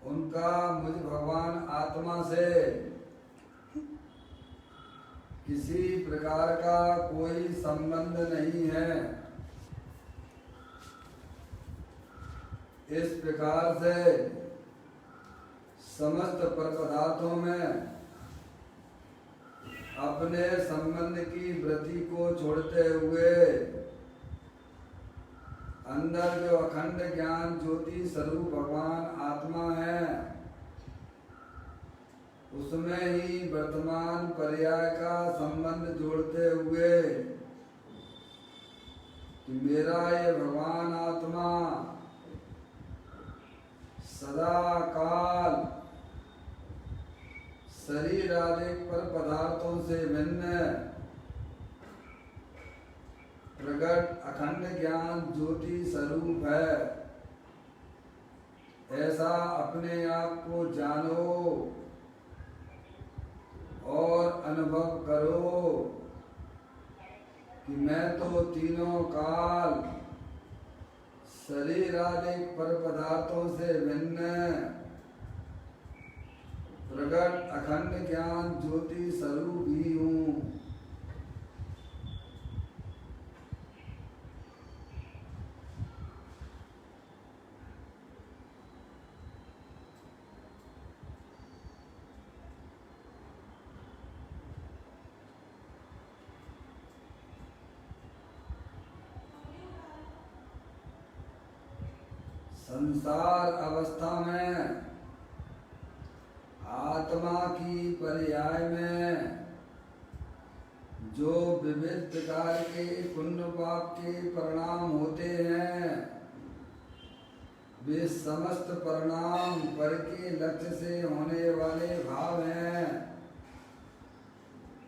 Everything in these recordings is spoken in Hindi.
उनका मुझ भगवान आत्मा से किसी प्रकार का कोई संबंध नहीं है। इस प्रकार से समस्त पर पदार्थों में अपने संबंध की वृत्ति को छोड़ते हुए अंदर जो अखंड ज्ञान ज्योति स्वरूप भगवान आत्मा है, उसमें ही वर्तमान पर्याय का संबंध जोड़ते हुए कि मेरा ये भगवान आत्मा सदा काल शरीर आदि पर पदार्थों से भिन्न प्रगट अखंड ज्ञान ज्योति स्वरूप है, ऐसा अपने आप को जानो और अनुभव करो कि मैं तो तीनों काल शरीर आदि पर पदार्थों से भिन्न प्रगट अखंड ज्ञान ज्योति स्वरूप ही हूँ। संसार अवस्था में आत्मा की पर्याय में जो विविध प्रकार के पुण्य पाप के परिणाम होते हैं, वे समस्त परिणाम पर के लक्ष्य से होने वाले भाव हैं।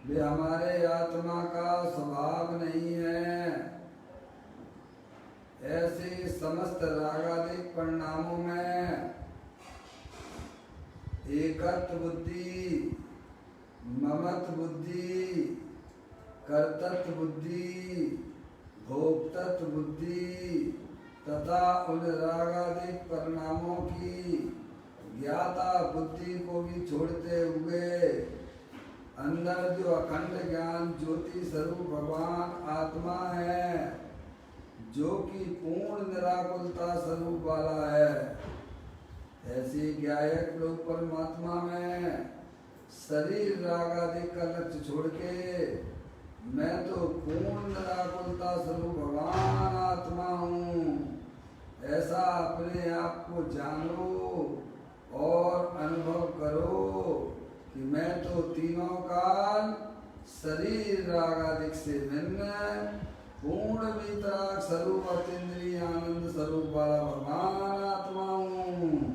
वे हमारे आत्मा का स्वभाव नहीं है। ऐसे समस्त रागादिक परिणामों में एकत्व बुद्धि, ममत्व बुद्धि, कर्तृत्व बुद्धि, भोक्तृत्व बुद्धि तथा उन रागादिक परिणामों की ज्ञाता बुद्धि को भी छोड़ते हुए अंदर जो अखंड ज्ञान ज्योति स्वरूप भगवान आत्मा है, जो कि पूर्ण निराकुलता स्वरूप वाला है, ऐसे ज्ञायक लोग परमात्मा में शरीर राग आदि का लक्ष्य छोड़ के मैं तो पूर्ण निराकुलता स्वरूप भगवान आत्मा हूँ, ऐसा अपने आप को जानो और अनुभव करो कि मैं तो तीनों काल शरीर राग आदि से भिन्न पूर्ण वितराग स्वरूप अतीन्द्रिय आनंद स्वरूप वाला भगवान आत्मा हूँ।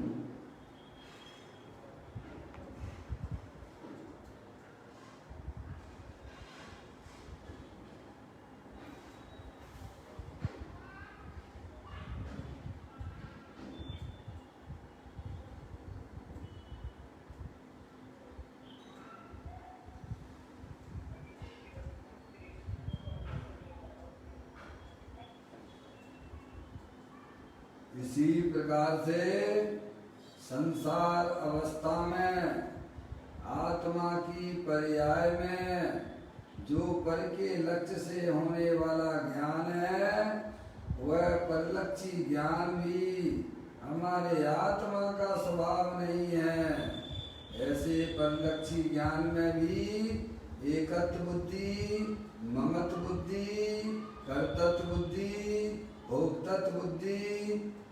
इसी प्रकार से संसार अवस्था में आत्मा की पर्याय में जो पर के लक्ष्य से होने वाला ज्ञान है, वह परलक्षी ज्ञान भी हमारे आत्मा का स्वभाव नहीं है। ऐसे परलक्षी ज्ञान में भी एकत्व बुद्धि, ममत्व बुद्धि, कर्तृत्व बुद्धि, भोक्तृत्व बुद्धि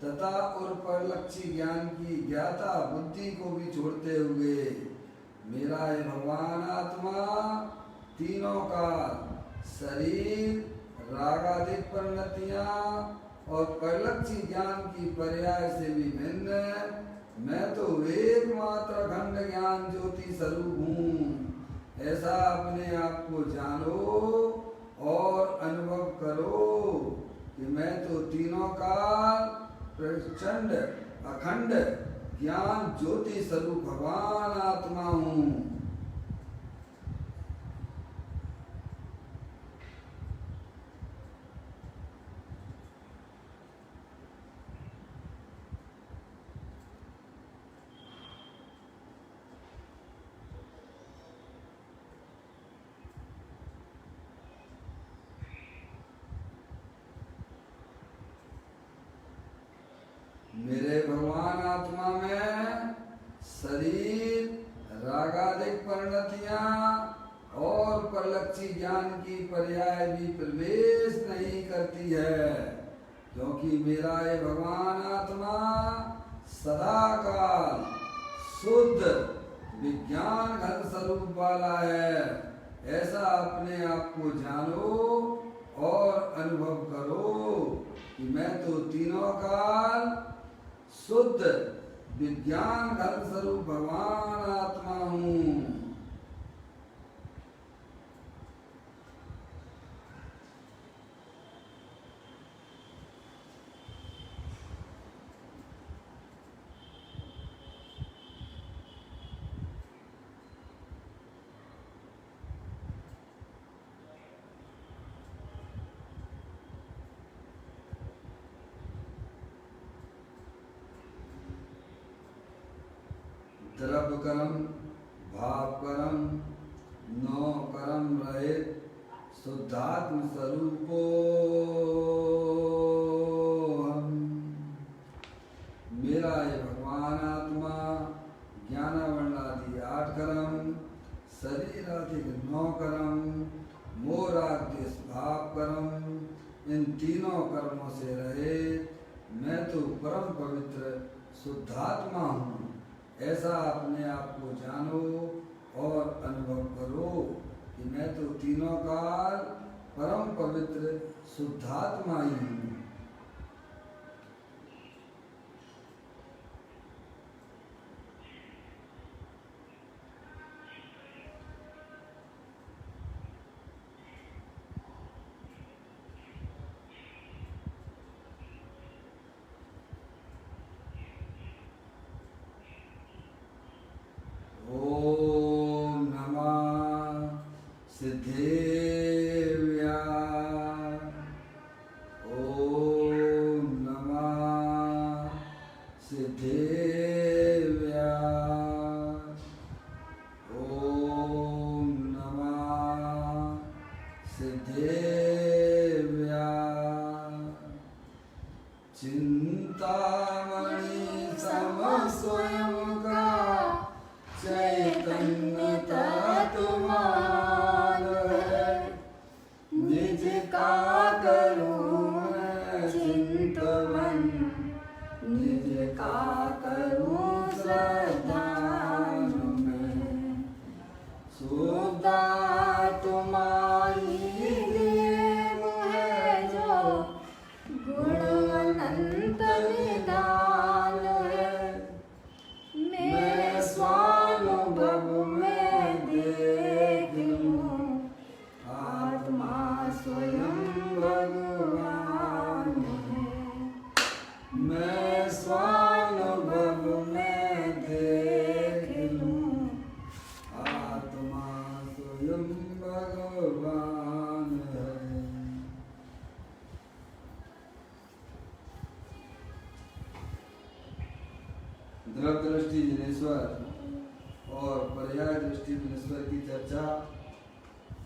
तथा और परलक्षी ज्ञान की ज्ञाता बुद्धि को भी छोड़ते हुए मेरा ये भगवान आत्मा तीनों का शरीर रागादिक परिणतियां और परलक्षी ज्ञान की पर्याय से भी भिन्न, मैं तो एकमात्र अखंड ज्ञान ज्योति स्वरूप हूँ, ऐसा अपने आप को जानो और अनुभव करो कि मैं तो तीनों काल प्रचंड अखंड ज्ञान ज्योति स्वरूप भगवान आत्मा हूँ। मेरे भगवान आत्मा में शरीर रागादिक परिणतियां और परलक्षी ज्ञान की पर्याय भी प्रवेश नहीं करती है, क्योंकि मेरा ये भगवान आत्मा सदा काल शुद्ध विज्ञान घन स्वरूप वाला है। ऐसा अपने आप को जानो और अनुभव करो कि मैं तो तीनों काल शुद्ध विज्ञान घन स्वरूप भगवान आत्मा हूँ। द्रव्य कर्म भाव कर्म नौ कर्म रहित शुद्धात्म स्वरूपो हम। मेरा ये भगवान आत्मा ज्ञान वर्ण आदि 8 कर्म, शरीर आदि 9 कर्म, मोह राग द्वेष भाव कर्म, इन तीनों कर्मों से रहे मैं तो परम पवित्र शुद्धात्मा हूँ। ऐसा अपने आप को जानो और अनुभव करो कि मैं तो तीनों काल परम पवित्र शुद्धात्मा ही हूँ। द्रव्य दृष्टि जिनेश्वर और पर्याय दृष्टि जिनेश्वर की चर्चा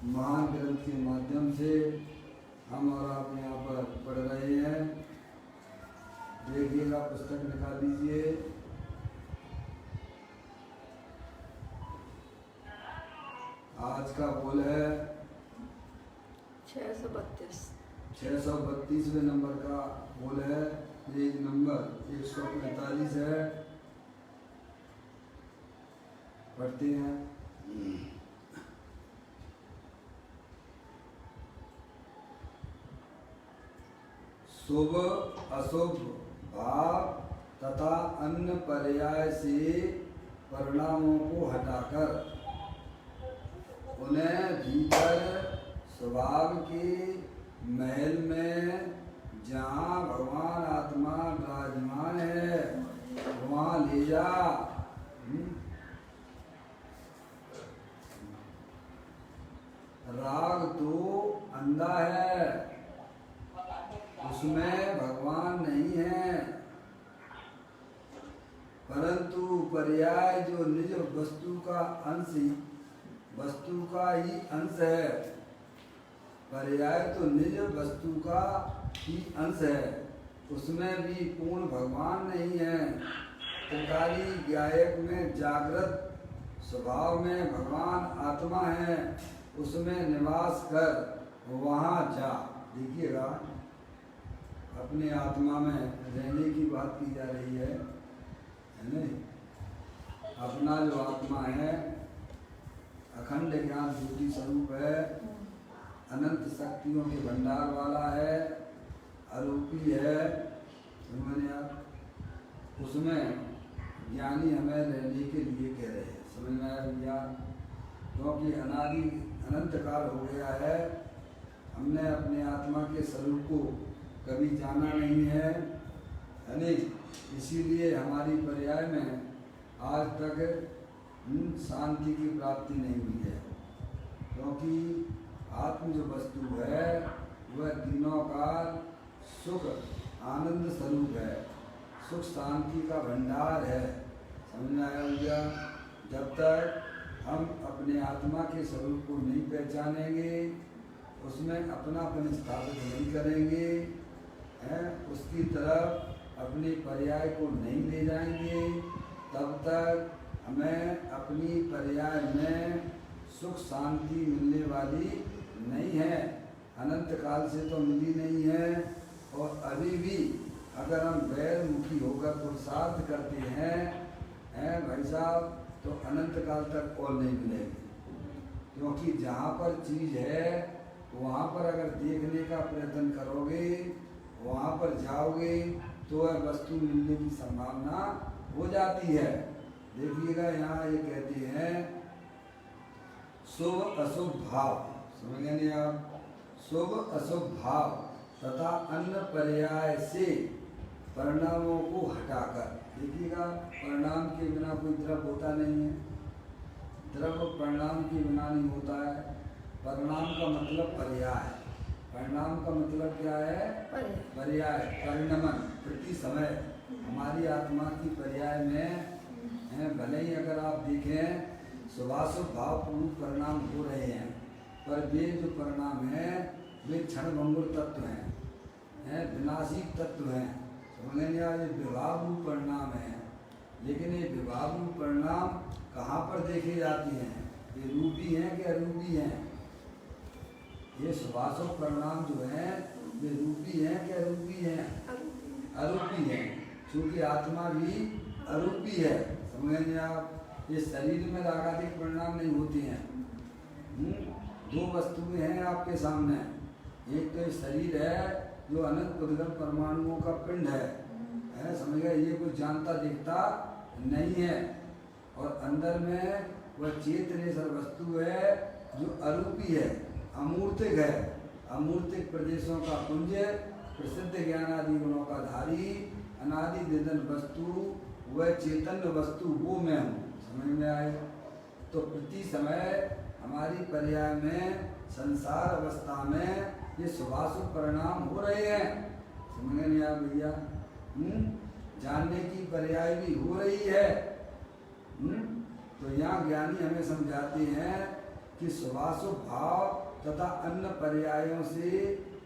महान ग्रंथ के माध्यम से हम और आप यहाँ पर पढ़ रहे हैं। देखिएगा, पुस्तक निकाल लीजिए। आज का बोल है 632वें नंबर का बोल है। पेज नंबर 145 है। पढ़ते हैं। शुभ अशुभ भाव तथा अन्य पर्याय से परिणामों को हटाकर उन्हें भीतर स्वभाव के महल में जहाँ भगवान आत्मा विराजमान है वहाँ ले जा। राग तो अंधा है, उसमें भगवान नहीं है, परंतु पर्याय जो निज वस्तु का ही अंश है। पर्याय तो निज वस्तु का ही अंश है, उसमें भी पूर्ण भगवान नहीं है। त्रिकाली गायक में जागृत स्वभाव में भगवान आत्मा है, उसमें निवास कर वहाँ जा। देखिएगा, अपनी आत्मा में रहने की बात की जा रही है नहीं? अपना जो आत्मा है अखंड ज्ञान ज्योति स्वरूप है, अनंत शक्तियों के भंडार वाला है, आरोपी है, समझने आप? उसमें ज्ञानी हमें रहने के लिए कह रहे हैं, समझ में आया भैया? क्योंकि अनादि अनंत काल हो गया है, हमने अपने आत्मा के स्वरूप को कभी जाना नहीं है नहीं? इसीलिए हमारी पर्याय में आज तक शांति की प्राप्ति नहीं हुई है। क्योंकि आत्म जो वस्तु है वह तीनों का सुख आनंद स्वरूप है, सुख शांति का भंडार है, समझ में आया भैया? जब तक हम अपने आत्मा के स्वरूप को नहीं पहचानेंगे, उसमें अपनापन स्थापित नहीं करेंगे, उसकी तरफ अपने पर्याय को नहीं ले जाएंगे, तब तक हमें अपनी पर्याय में सुख शांति मिलने वाली नहीं है। अनंत काल से तो मिली नहीं है, और अभी भी अगर हम वैरमुखी होकर पुरुषार्थ करते हैं भाई साहब, तो अनंत काल तक और नहीं मिलेगी। क्योंकि जहाँ पर चीज़ है वहाँ पर अगर देखने का प्रयत्न करोगे, वहाँ पर जाओगे, तो वह वस्तु मिलने की संभावना हो जाती है। देखिएगा, यहाँ ये कहते हैं शुभ अशुभ भाव, समझ गए नहीं आप? शुभ अशुभ भाव तथा अन्य पर्याय से परिणामों को हटाकर। देखिएगा, परिणाम के बिना कोई द्रव्य होता नहीं है, द्रव्य परिणाम के बिना नहीं होता है। परिणाम का मतलब पर्याय, परिणाम का मतलब क्या है? पर्याय, परिणमन, प्रति समय। हमारी आत्मा की पर्याय में भले ही अगर आप देखें शुभाशुभ भाव पूर्ण परिणाम हो रहे हैं, पर वे जो परिणाम हैं वे क्षणभंगुर तत्व हैं, विनाशी तत्व हैं, समझेंगे? ये विभाव रूप परिणाम है। लेकिन ये विभाव रूप परिणाम कहाँ पर देखे जाते हैं? ये रूपी हैं कि अरूपी हैं? ये शुभाशुभ परिणाम जो हैं वे रूपी हैं कि अरूपी हैं? अरूपी हैं, क्योंकि आत्मा भी अरूपी है, समझेंगे आप? ये शरीर में रागाधिक परिणाम नहीं होते हैं। दो वस्तुएं हैं आपके सामने, एक तो शरीर है जो अनंत उद्गम परमाणुओं का पिंड है, समझ गए? ये कुछ जानता दिखता नहीं है, और अंदर में वह चेतनेश्वर वस्तु है जो अरूपी है, अमूर्तिक है, अमूर्तिक प्रदेशों का पुंज, प्रसिद्ध ज्ञानादि गुणों का धारी, अनादि निधन वस्तु, वह चैतन्य वस्तु, वो मैं हूँ, समझ में आए? तो प्रति समय हमारी पर्याय में संसार अवस्था में ये शुभाशुभ परिणाम हो रहे हैं, समझ नहीं आया भैया? जानने की पर्याय भी हो रही है। तो यहाँ ज्ञानी हमें समझाते हैं कि शुभाशुभ भाव तथा अन्य पर्यायों से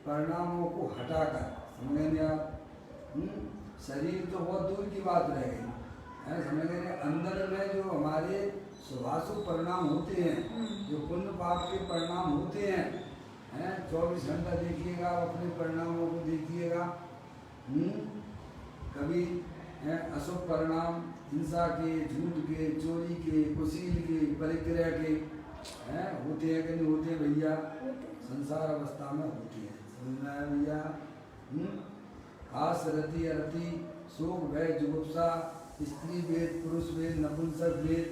परिणामों को हटाकर, समझेंगे आप? शरीर तो बहुत दूर की बात रह गई है, समझेंगे? अंदर में जो हमारे शुभाशुभ परिणाम होते हैं, जो पुण्य पाप के परिणाम होते हैं, 24 घंटा देखिएगा, अपने परिणामों को देखिएगा। कभी अशुभ परिणाम हिंसा के, झूठ के, चोरी के, कुशील के, परिक्रय के होते हैं कि नहीं होते भैया? संसार अवस्था में होती है, समझना है भैया? आस रति अरति, शोक भय जुगुप्सा, स्त्री वेद, पुरुष वेद, नपुंसक वेद,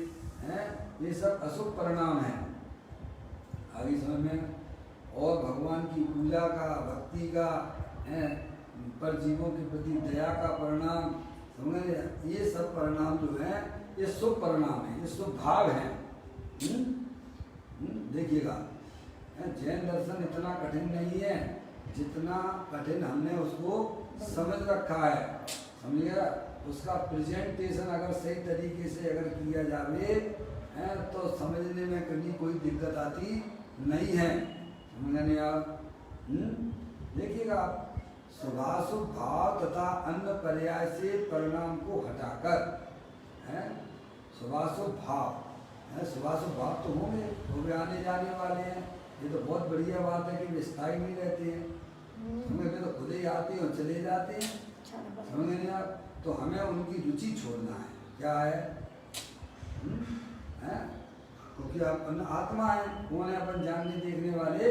ये सब अशुभ परिणाम हैं। आगे समझ में? और भगवान की पूजा का, भक्ति का, पर जीवों के प्रति दया का परिणाम, समझ? ये सब परिणाम जो है ये शुभ परिणाम है, ये शुभ भाव है। देखिएगा, जैन दर्शन इतना कठिन नहीं है जितना कठिन हमने उसको समझ रखा है, समझिएगा? उसका प्रेजेंटेशन अगर सही तरीके से अगर किया जावे तो समझने में कभी कोई दिक्कत आती नहीं है, समझने आप? देखिएगा, शुभाशुभ भाव तथा अन्य पर्याय से परिणाम को हटाकर, है शुभाशुभ भाव है, शुभाशुभ भाव तो होंगे, वो भी आने जाने वाले हैं। ये तो बहुत बढ़िया बात है कि वे स्थायी नहीं रहते हैं, समझ में तो खुद ही आते हैं और चले जाते हैं, समझ नहीं आप। तो हमें उनकी रुचि छोड़ना है, क्या है, हैं? क्योंकि अपन आत्मा है, कौन है अपन जानने देखने वाले,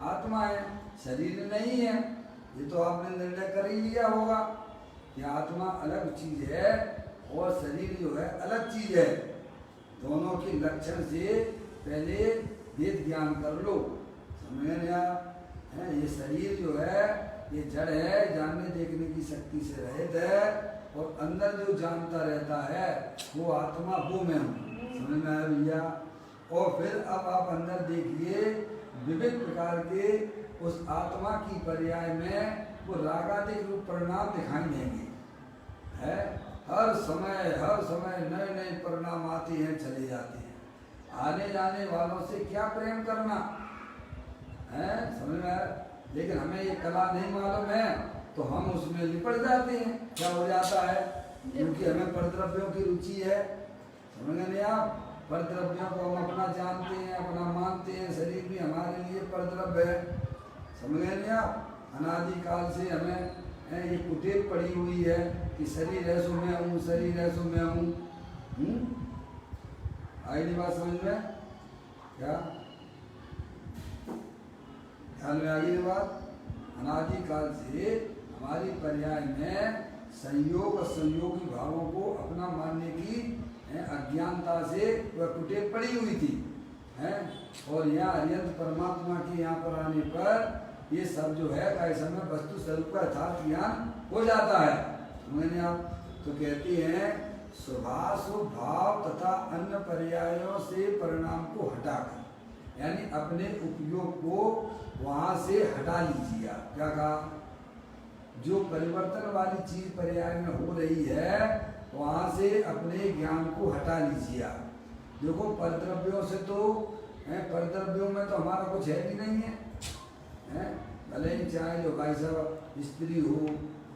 आत्मा है, शरीर नहीं है। ये तो आपने निर्णय कर ही लिया होगा कि आत्मा अलग चीज है और शरीर जो है अलग चीज है। दोनों के लक्षण से पहले वेद ज्ञान कर लो, समझ में आप। ये शरीर जो है ये जड़ है, जानने देखने की शक्ति से रहित है, और अंदर जो जानता रहता है वो आत्मा, वो मैं हूँ, समझ में आया भैया। और फिर अब आप अंदर देखिए विविध प्रकार के उस आत्मा की पर्याय में वो रागादिक रूप परिणाम दिखाई देंगे, है हर समय नए नए परिणाम आते हैं चले जाते हैं। आने जाने वालों से क्या प्रेम करना है, समझ में आया। लेकिन हमें ये कला नहीं मालूम है तो हम उसमें लिपट जाते हैं, क्या हो जाता है, क्योंकि हमें परद्रव्यों की रुचि है, समझ नहीं आप। परद्रव्यों को हम अपना जानते हैं, अपना मानते हैं, शरीर भी हमारे लिए परद्रव्य है, समझ नहीं आप। अनादिकाल से हमें ये कुटेव पड़ी हुई है कि शरीर है सो मैं हूँ, शरीर है सो मैं हूँ। आई नहीं बात समझ में, क्या ख्याल में आ गई बात। अनादिकाल से हमारी पर्याय में संयोग और संयोगी भावों को अपना मानने की अज्ञानता से वह कुटेव पड़ी हुई थी, है। और यहाँ अरिहंत परमात्मा के यहाँ पर आने पर ये सब जो है कैसे में वस्तु स्वरूप का यथार्थ ज्ञान हो जाता है, मैंने आप। तो कहते हैं शुभाशुभ भाव तथा अन्य पर्यायों से परिणाम को हटाकर, यानी अपने उपयोग को वहां से हटा लीजिए आप। क्या कहा, जो परिवर्तन वाली चीज पर्याय में हो रही है वहां से अपने ज्ञान को हटा लीजिए आप। देखो परद्रव्यों से तो परद्रव्यों में तो हमारा कुछ है भी नहीं है, भले ही चाहे जो भाई साहब स्त्री हो,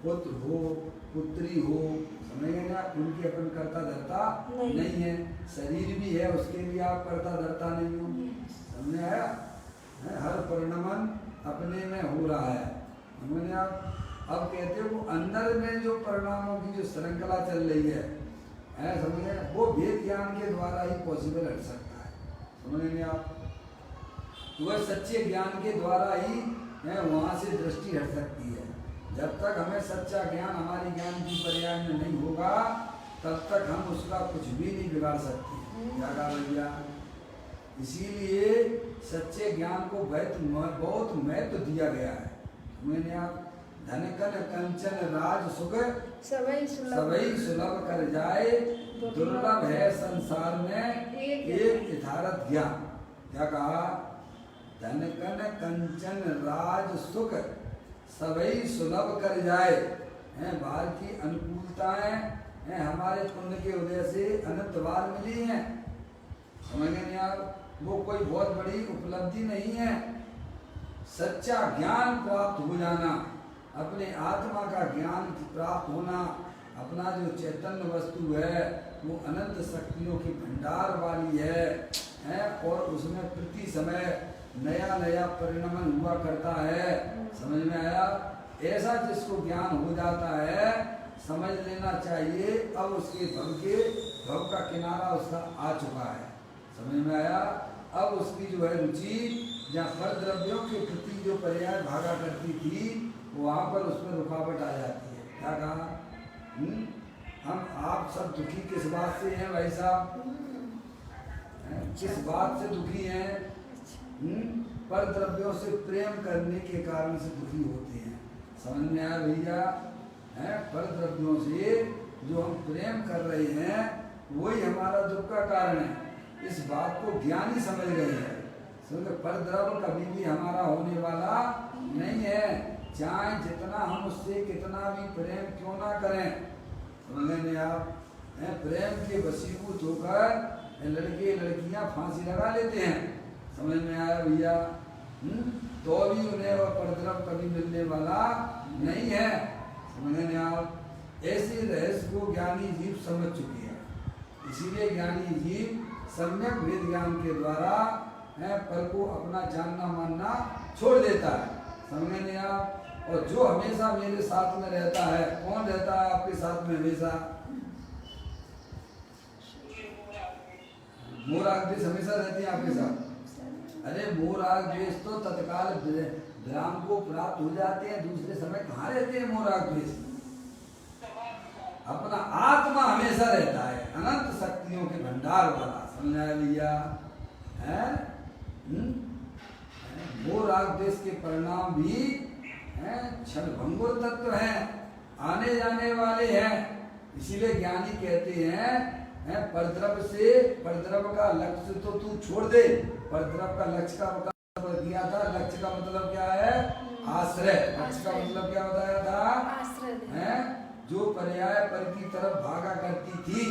पुत्र हो, पुत्री हो, समझेंगे ना, उनकी अपन करता धरता नहीं है। शरीर भी है, उसके लिए आप करता धरता नहीं हो, समझे आया। हर परिणमन अपने में हो रहा है, समझे आप। अब कहते हो अंदर में जो परिणामों की जो श्रृंखला चल रही है, समझे, वो वेद ज्ञान के द्वारा ही पॉसिबल हट सकता है, समझेंगे आप। वह सच्चे ज्ञान के द्वारा ही वहाँ से दृष्टि हट सकती है। जब तक हमें सच्चा ज्ञान हमारी ज्ञान की पर्याय में नहीं होगा तब तक हम उसका कुछ भी नहीं बिगाड़ सकते, क्या कहा भैया। इसीलिए सच्चे ज्ञान को बहुत महत्व दिया गया है। मैंने आप धन कन कंचन राज सुख सबई सुलभ कर जाए, दुर्लभ है संसार में एक यथार्थ ज्ञान। क्या कहा, धन कन कंचन राज सुख सबई सुलभ कर जाए। बाहर की अनुकूलताएं हमारे पुण्य के उदय से अनंत बार मिली हैं, समझ नहीं आप। वो कोई बहुत बड़ी उपलब्धि नहीं है। सच्चा ज्ञान प्राप्त हो जाना, अपने आत्मा का ज्ञान प्राप्त होना, अपना जो चैतन्य वस्तु है वो अनंत शक्तियों की भंडार वाली है और उसमें प्रति समय नया नया परिणमन हुआ करता है, समझ में आया। ऐसा जिसको ज्ञान हो जाता है समझ लेना चाहिए अब उसके भव का किनारा उसका आ चुका है, समझ में आया। अब उसकी जो है रुचि जहाँ फल द्रव्यों के प्रति जो पर्याय भागा करती थी वहाँ पर उसमें रुकावट आ जाती है। क्या कहा, हम आप सब दुखी किस बात से हैं भाई साहब, किस बात से दुखी हैं, पर द्रव्यों से प्रेम करने के कारण से दुखी होते हैं, समझ में आया भैया। पर द्रव्यों से जो हम प्रेम कर रहे हैं वही हमारा दुख का कारण है। इस बात को ज्ञानी समझ गए हैं। पर द्रव्य कभी भी हमारा होने वाला नहीं है, चाहे जितना हम उससे कितना भी प्रेम क्यों ना करें, समझेंगे आप। प्रेम के वशीभूत होकर लड़के लड़कियां फांसी लगा लेते हैं, समझ में आया भैया। तो भी उन्हें वह परद्रव्य कभी मिलने वाला नहीं है। समझे आप? ऐसे रहस्य को ज्ञानी जीव समझ चुके हैं, इसीलिए ज्ञानी जीव सम्यक वेद ज्ञान के द्वारा पर को अपना जानना मानना छोड़ देता है। समझे आप? और जो हमेशा मेरे साथ में रहता है, कौन रहता है आपके साथ में हमेशा? मोर आग द्वेष हमेशा रहती है आपके साथ। अरे मोर आग द्वेष तो तत्काल विराम को प्राप्त हो जाते हैं, दूसरे समय कहाँ रहते हैं मोर आग द्वेष? अपना आत्मा हमेशा रहता है, अनंत शक्तियों के भंडार वाला। समझा भैया? है मोर आग द्वेष के परिणाम भी क्षण भंगुर तत्व हैं, आने जाने वाले हैं। इसीलिए ज्ञानी कहते हैं परद्रव से, परद्रव का लक्ष्य तो तू छोड़ दे। परद्रव का लक्ष्य का मतलब दिया था, लक्ष्य का मतलब क्या है? आश्रय। लक्ष्य का मतलब क्या बताया था? आश्रय। जो पर्याय पर की तरफ भागा करती थी,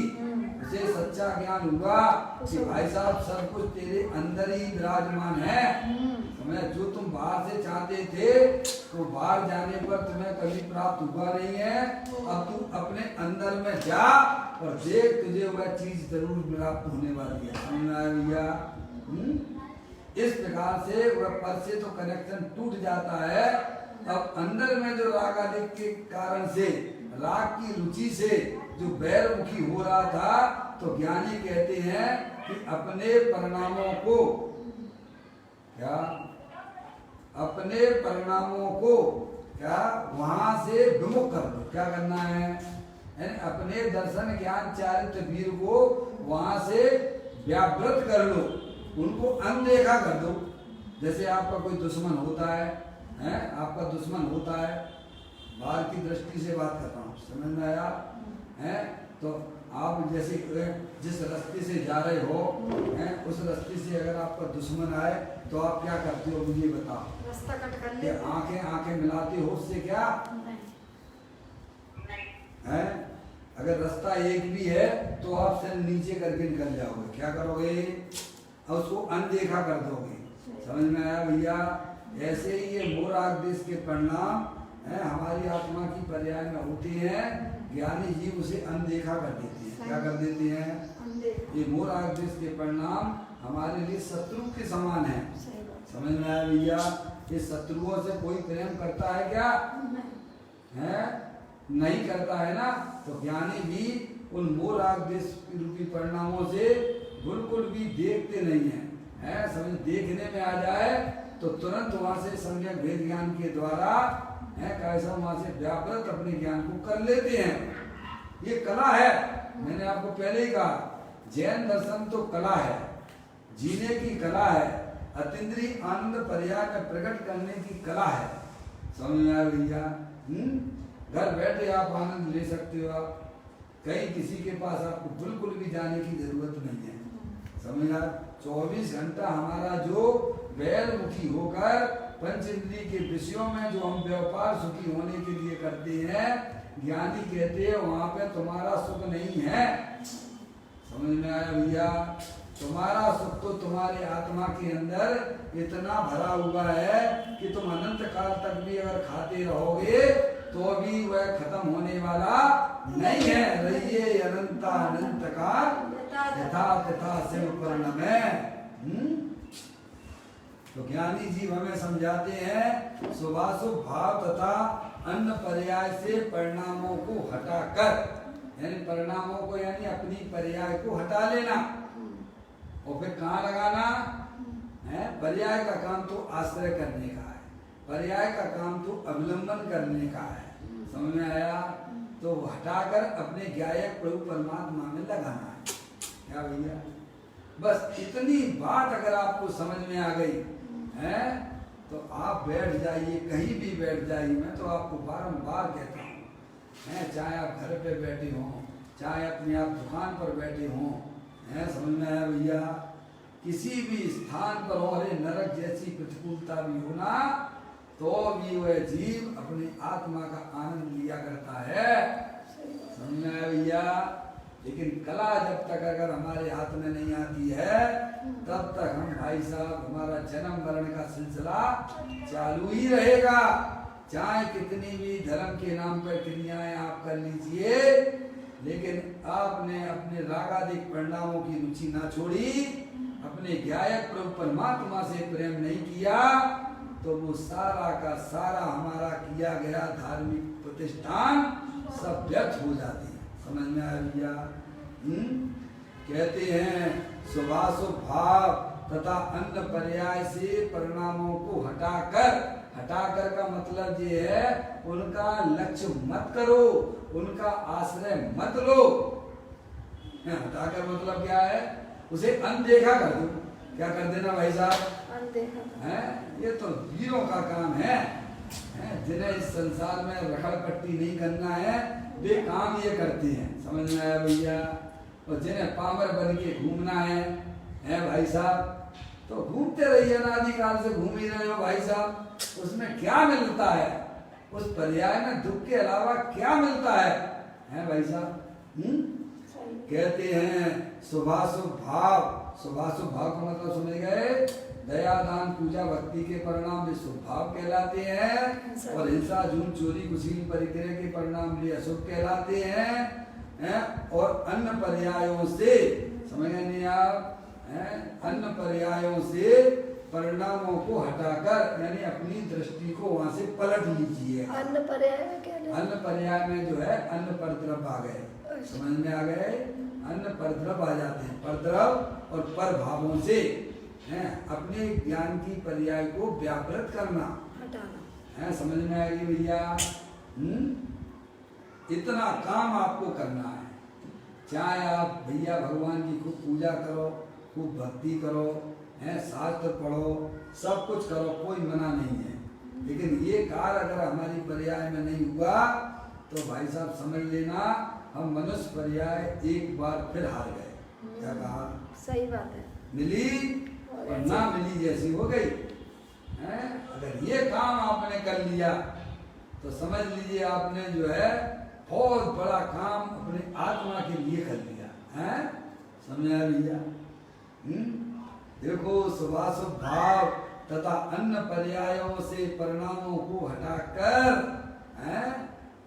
उसे सच्चा ज्ञान हुआ कि भाई साहब सब कुछ तेरे अंदर ही विराजमान है। जो तुम बाहर से चाहते थे तो बाहर जाने पर तुम्हें कभी प्राप्त हुआ नहीं है। अब तू अपने अंदर में जा और देख, तुझे वह चीज जरूर प्राप्त होने वाली है। समझ में आया भैया? इस प्रकार से वह पर से तो कनेक्शन टूट जाता है। अब अंदर में जो राग आदि के कारण से, राग की रुचि से जो बैरमुखी हो रहा था, तो ज्ञानी कहते हैं कि अपने परिणामों को क्या, अपने परिणामों को क्या वहां से विमुख कर दो। क्या करना है? अपने दर्शन ज्ञान चारित्र वीर को वहां से व्यावृत कर लो, उनको अनदेखा कर दो। जैसे आपका कोई दुश्मन होता है, आपका दुश्मन होता है, बाहर की दृष्टि से बात कर रहा हूँ, समझ में आया? तो आप जैसे जिस रास्ते से जा रहे हो, उस रास्ते से अगर आपका दुश्मन आए तो आप क्या करते हो मुझे बताओ? रास्ता कट कर ले, आंखें मिलाते हो उससे? क्या है? अगर रास्ता एक भी है तो आप सिर नीचे करके निकल जाओगे। क्या करोगे? और उसको अनदेखा कर दोगे। समझ में आया भैया? ऐसे ही ये मोर आग द्वेष के परिणाम हमारी आत्मा की पर्याय में होते हैं। ज्ञानी जीव उसे अनदेखा कर देते हैं। क्या कर देते हैं? ये मोर आग द्वेष के परिणाम हमारे लिए शत्रु के समान है। समझ में आया भैया? इस शत्रुओं से कोई प्रेम करता है क्या? नहीं करता है ना। तो ज्ञानी भी उन मोर आग द्वेष रूपी परिणामों से बिल्कुल भी देखते नहीं है। समझ देखने में आ जाए तो तुरंत वहां से सम्यक वेद ज्ञान के द्वारा कैसा वहां से व्यावृत अपने ज्ञान को कर लेते हैं। ये कला है। मैंने आपको पहले ही कहा, जैन दर्शन तो कला है, जीने की कला है, अतीन्द्रिय आनंद पर्याय में प्रकट करने की कला है। समझ में आया भैया? घर बैठे आप आनंद ले सकते हो। आप कहीं किसी के पास आपको बिल्कुल भी जाने की जरूरत नहीं है। समझ आ? 24 घंटा हमारा जो बैरमुखी होकर पंच इंद्रिय के विषयों में जो हम व्यापार सुखी होने के लिए करते हैं, ज्ञानी कहते हैं वहां पे तुम्हारा सुख नहीं है। समझ में आया भैया? तुम्हारा सुख तो तुम्हारे आत्मा के अंदर इतना भरा हुआ है कि तुम अनंत काल तक भी अगर खाते रहोगे तो भी वह खत्म होने वाला नहीं है। रहिए अनंता अनंत काल यथा तथा शिव परिणमे। तो ज्ञानी जीव हमें समझाते हैं शुभाशुभ भाव तथा अन्य पर्याय से परिणामों को हटाकर, यानी परिणामों को यानी अपनी पर्याय को हटा लेना। और फिर कहाँ लगाना है? पर्याय का काम तो आश्रय करने का है, पर्याय का काम तो अवलंबन करने का है। समझ में आया? तो हटाकर अपने ज्ञायक प्रभु परमात्मा में लगाना है। क्या भैया? बस इतनी बात अगर आपको समझ में आ गई है तो आप बैठ जाइए, कहीं भी बैठ जाइए। मैं तो आपको बारंबार कहता हूँ, चाहे आप घर पे बैठे हों, चाहे अपने आप दुकान पर बैठे हों, समझ में आया भैया? किसी भी स्थान पर हो, अरे नरक जैसी प्रतिकूलता भी हो ना, तो भी वह जीव अपनी आत्मा का आनंद लिया करता है। समझ में आया भैया? लेकिन कला जब तक अगर हमारे हाथ में नहीं आती है तब तक हम भाई साहब हमारा जन्म मरण का सिलसिला चालू ही रहेगा। चाहे कितनी भी धर्म के नाम पर क्रियाएं आप कर लीजिए, लेकिन आपने अपने रागादिक परिणामों की रुचि ना छोड़ी, अपने गायक प्रभु परमात्मा से प्रेम नहीं किया, तो वो सारा का सारा हमारा किया गया धार्मिक प्रतिष्ठान सब व्यर्थ हो जाती है। समझ में आया भैया? कहते हैं शुभाशुभ भाव तथा अन्य पर्याय से परिणामों को हटाकर का मतलब ये है उनका लक्ष्य मत करो, उनका आश्रय मत लो। हटाकर मतलब क्या है? उसे अनदेखा कर दो। क्या कर देना भाई साहब? अनदेखा है। ये तो वीरों का काम है, जिन्हें इस संसार में रखड़ पट्टी नहीं करना है, वे काम ये करते हैं। समझ में आया भैया? और जिन्हें पामर बन के घूमना है भाई साहब, तो घूमते रहिए, अनादिकाल से घूम ही रहे हो भाई साहब। उसमें क्या मिलता है? उस पर्याय में दुख के अलावा क्या मिलता है भाई साहब? कहते हैं शुभाशुभ भाव का मतलब सुने गए, दया दान पूजा भक्ति के परिणाम भी शुभ भाव कहलाते हैं, और हिंसा झूठ चोरी कुशील परिग्रह के परिणाम भी अशुभ कहलाते हैं। और अन्य पर्यायों से, समझ नहीं आप? अन्य पर्यायों से परिणामों को हटाकर, यानी अपनी दृष्टि को वहां से पलट लीजिए। अन्य पर्याय में क्या? अन्य पर्याय में जो है अन्न परद्रव आ गए। समझ में आ गए? अन्न परद्रव आ जाते हैं। परद्रव और पर भावों से अपने ज्ञान की पर्याय को व्यापृत करना, हटाना। समझ में आएगी भैया? इतना काम आपको करना है। चाहे आप भैया भगवान की खूब पूजा करो, खूब भक्ति करो, शास्त्र पढ़ो, सब कुछ करो, कोई मना नहीं है, लेकिन ये कार्य अगर हमारी पर्याय में नहीं हुआ तो भाई साहब समझ लेना हम मनुष्य पर्याय एक बार फिर हार गए। क्या कहा? सही बात है। मिली और ना मिली जैसी हो गई। अगर ये काम आपने कर लिया तो समझ लीजिए आपने जो है बहुत बड़ा काम अपने आत्मा के लिए कर लिया। समझा भैया? देखो शुभाशुभ भाव तथा अन्य पर्यायों से परिणामों को हटाकर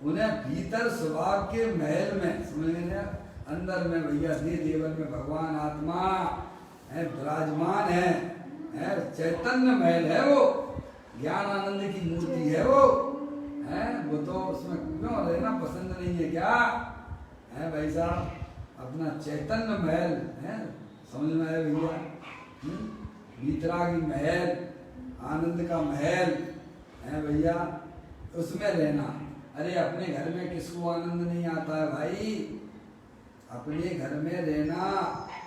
उन्हें भीतर स्वभाव के महल में, समझ गए? अंदर में भैया देवन में भगवान आत्मा विराजमान है, चैतन्य महल है, वो ज्ञान आनंद की मूर्ति है वो तो उसमें क्यों रहना पसंद नहीं है क्या? भाई साहब अपना चैतन्य महल है, समझ में आया भैया? भीतरागी महल, आनंद का महल है भैया, उसमें रहना। अरे अपने घर में किसको आनंद नहीं आता है भाई? अपने घर में रहना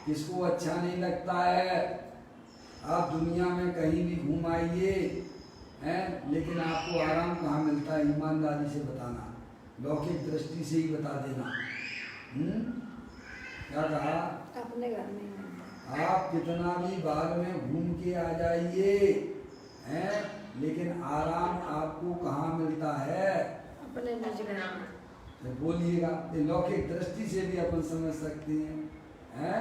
किसको अच्छा नहीं लगता है? आप दुनिया में कहीं भी घूम आइए, लेकिन आपको आराम कहाँ मिलता है? ईमानदारी से बताना, लौकिक दृष्टि से ही बता देना। क्या कहा? अपने घर में आप कितना भी बाहर में घूम के आ जाइए, लेकिन आराम आपको कहाँ मिलता है? अपने निज घर में। बोलिएगा, लौकिक दृष्टि से भी अपन समझ सकते हैं।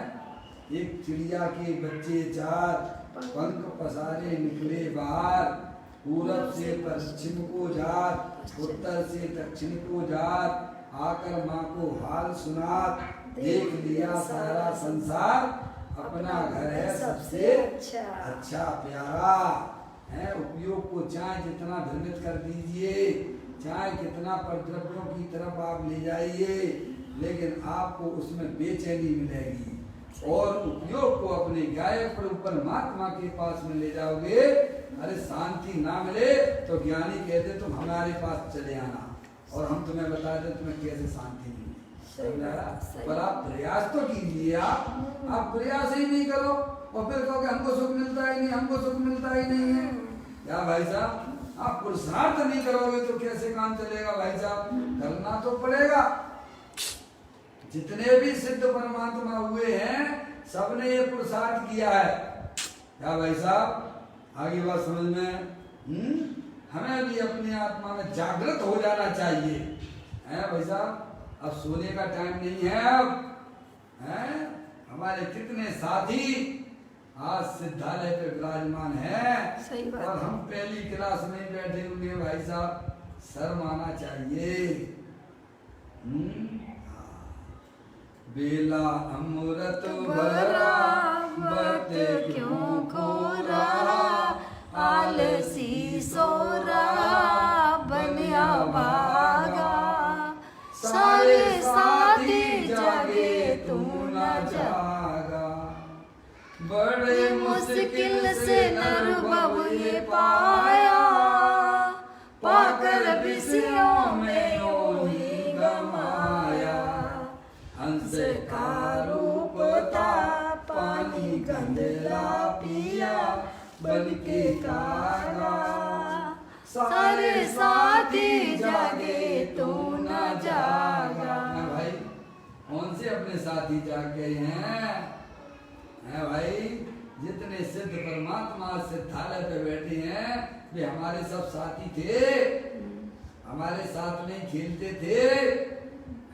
एक चिड़िया के बच्चे चार, पंख पसारे निकले बाहर, पूरब से पश्चिम को जात, उत्तर से दक्षिण को जात, आकर माँ को हाल सुनात, देख लिया सारा संसार, अपना घर है सबसे अच्छा प्यारा। उपयोग को चाहे जितना भ्रमित कर दीजिए, चाहे कितना परद्रव्यों की तरफ आप ले जाइए, लेकिन आपको उसमें बेचैनी मिलेगी। और उपयोग को अपने गायक प्रभु परमात्मा के पास में ले जाओगे, अरे शांति ना मिले तो ज्ञानी कहते तुम हमारे पास चले आना, और हम तुम्हें बताते तुम्हें कैसे शांति मिले। पर आप प्रयास तो कीजिए। आप प्रयास ही नहीं करो और फिर कहोगे हमको सुख मिलता ही नहीं, हमको सुख मिलता ही नहीं है। क्या भाई साहब? आप पुरुषार्थ नहीं करोगे तो कैसे काम चलेगा भाई साहब? करना तो पड़ेगा। जितने भी सिद्ध परमात्मा हुए हैं सबने ये पुरुषार्थ किया है। क्या भाई साहब? आगे बात समझ में? हमें भी अपनी आत्मा में जागृत हो जाना चाहिए। भाई साहब अब सोने का टाइम नहीं है। अब हमारे कितने साथी आज सिद्धालय पे विराजमान है, और हम पहली क्लास में बैठे हुए भाई साहब। शर्म आना चाहिए। बेला अमृत भरा बट क्यों खोरा, आलसी सोरा बनिया भागा, सारे साथी जागे तू न जागा। बड़े मुश्किल से नरबब ये पाया, पाकर विषयों में यूं ही गमाया। हंस का रूप था पानी गंदला पिया, बन के कागा सारे साथी जागे तू न जागा। भाई कौन से अपने साथी जाग गए हैं? भाई जितने सिद्ध परमात्मा सिद्धालय पे बैठे हैं वे हमारे सब साथी थे, हमारे साथ में खेलते थे।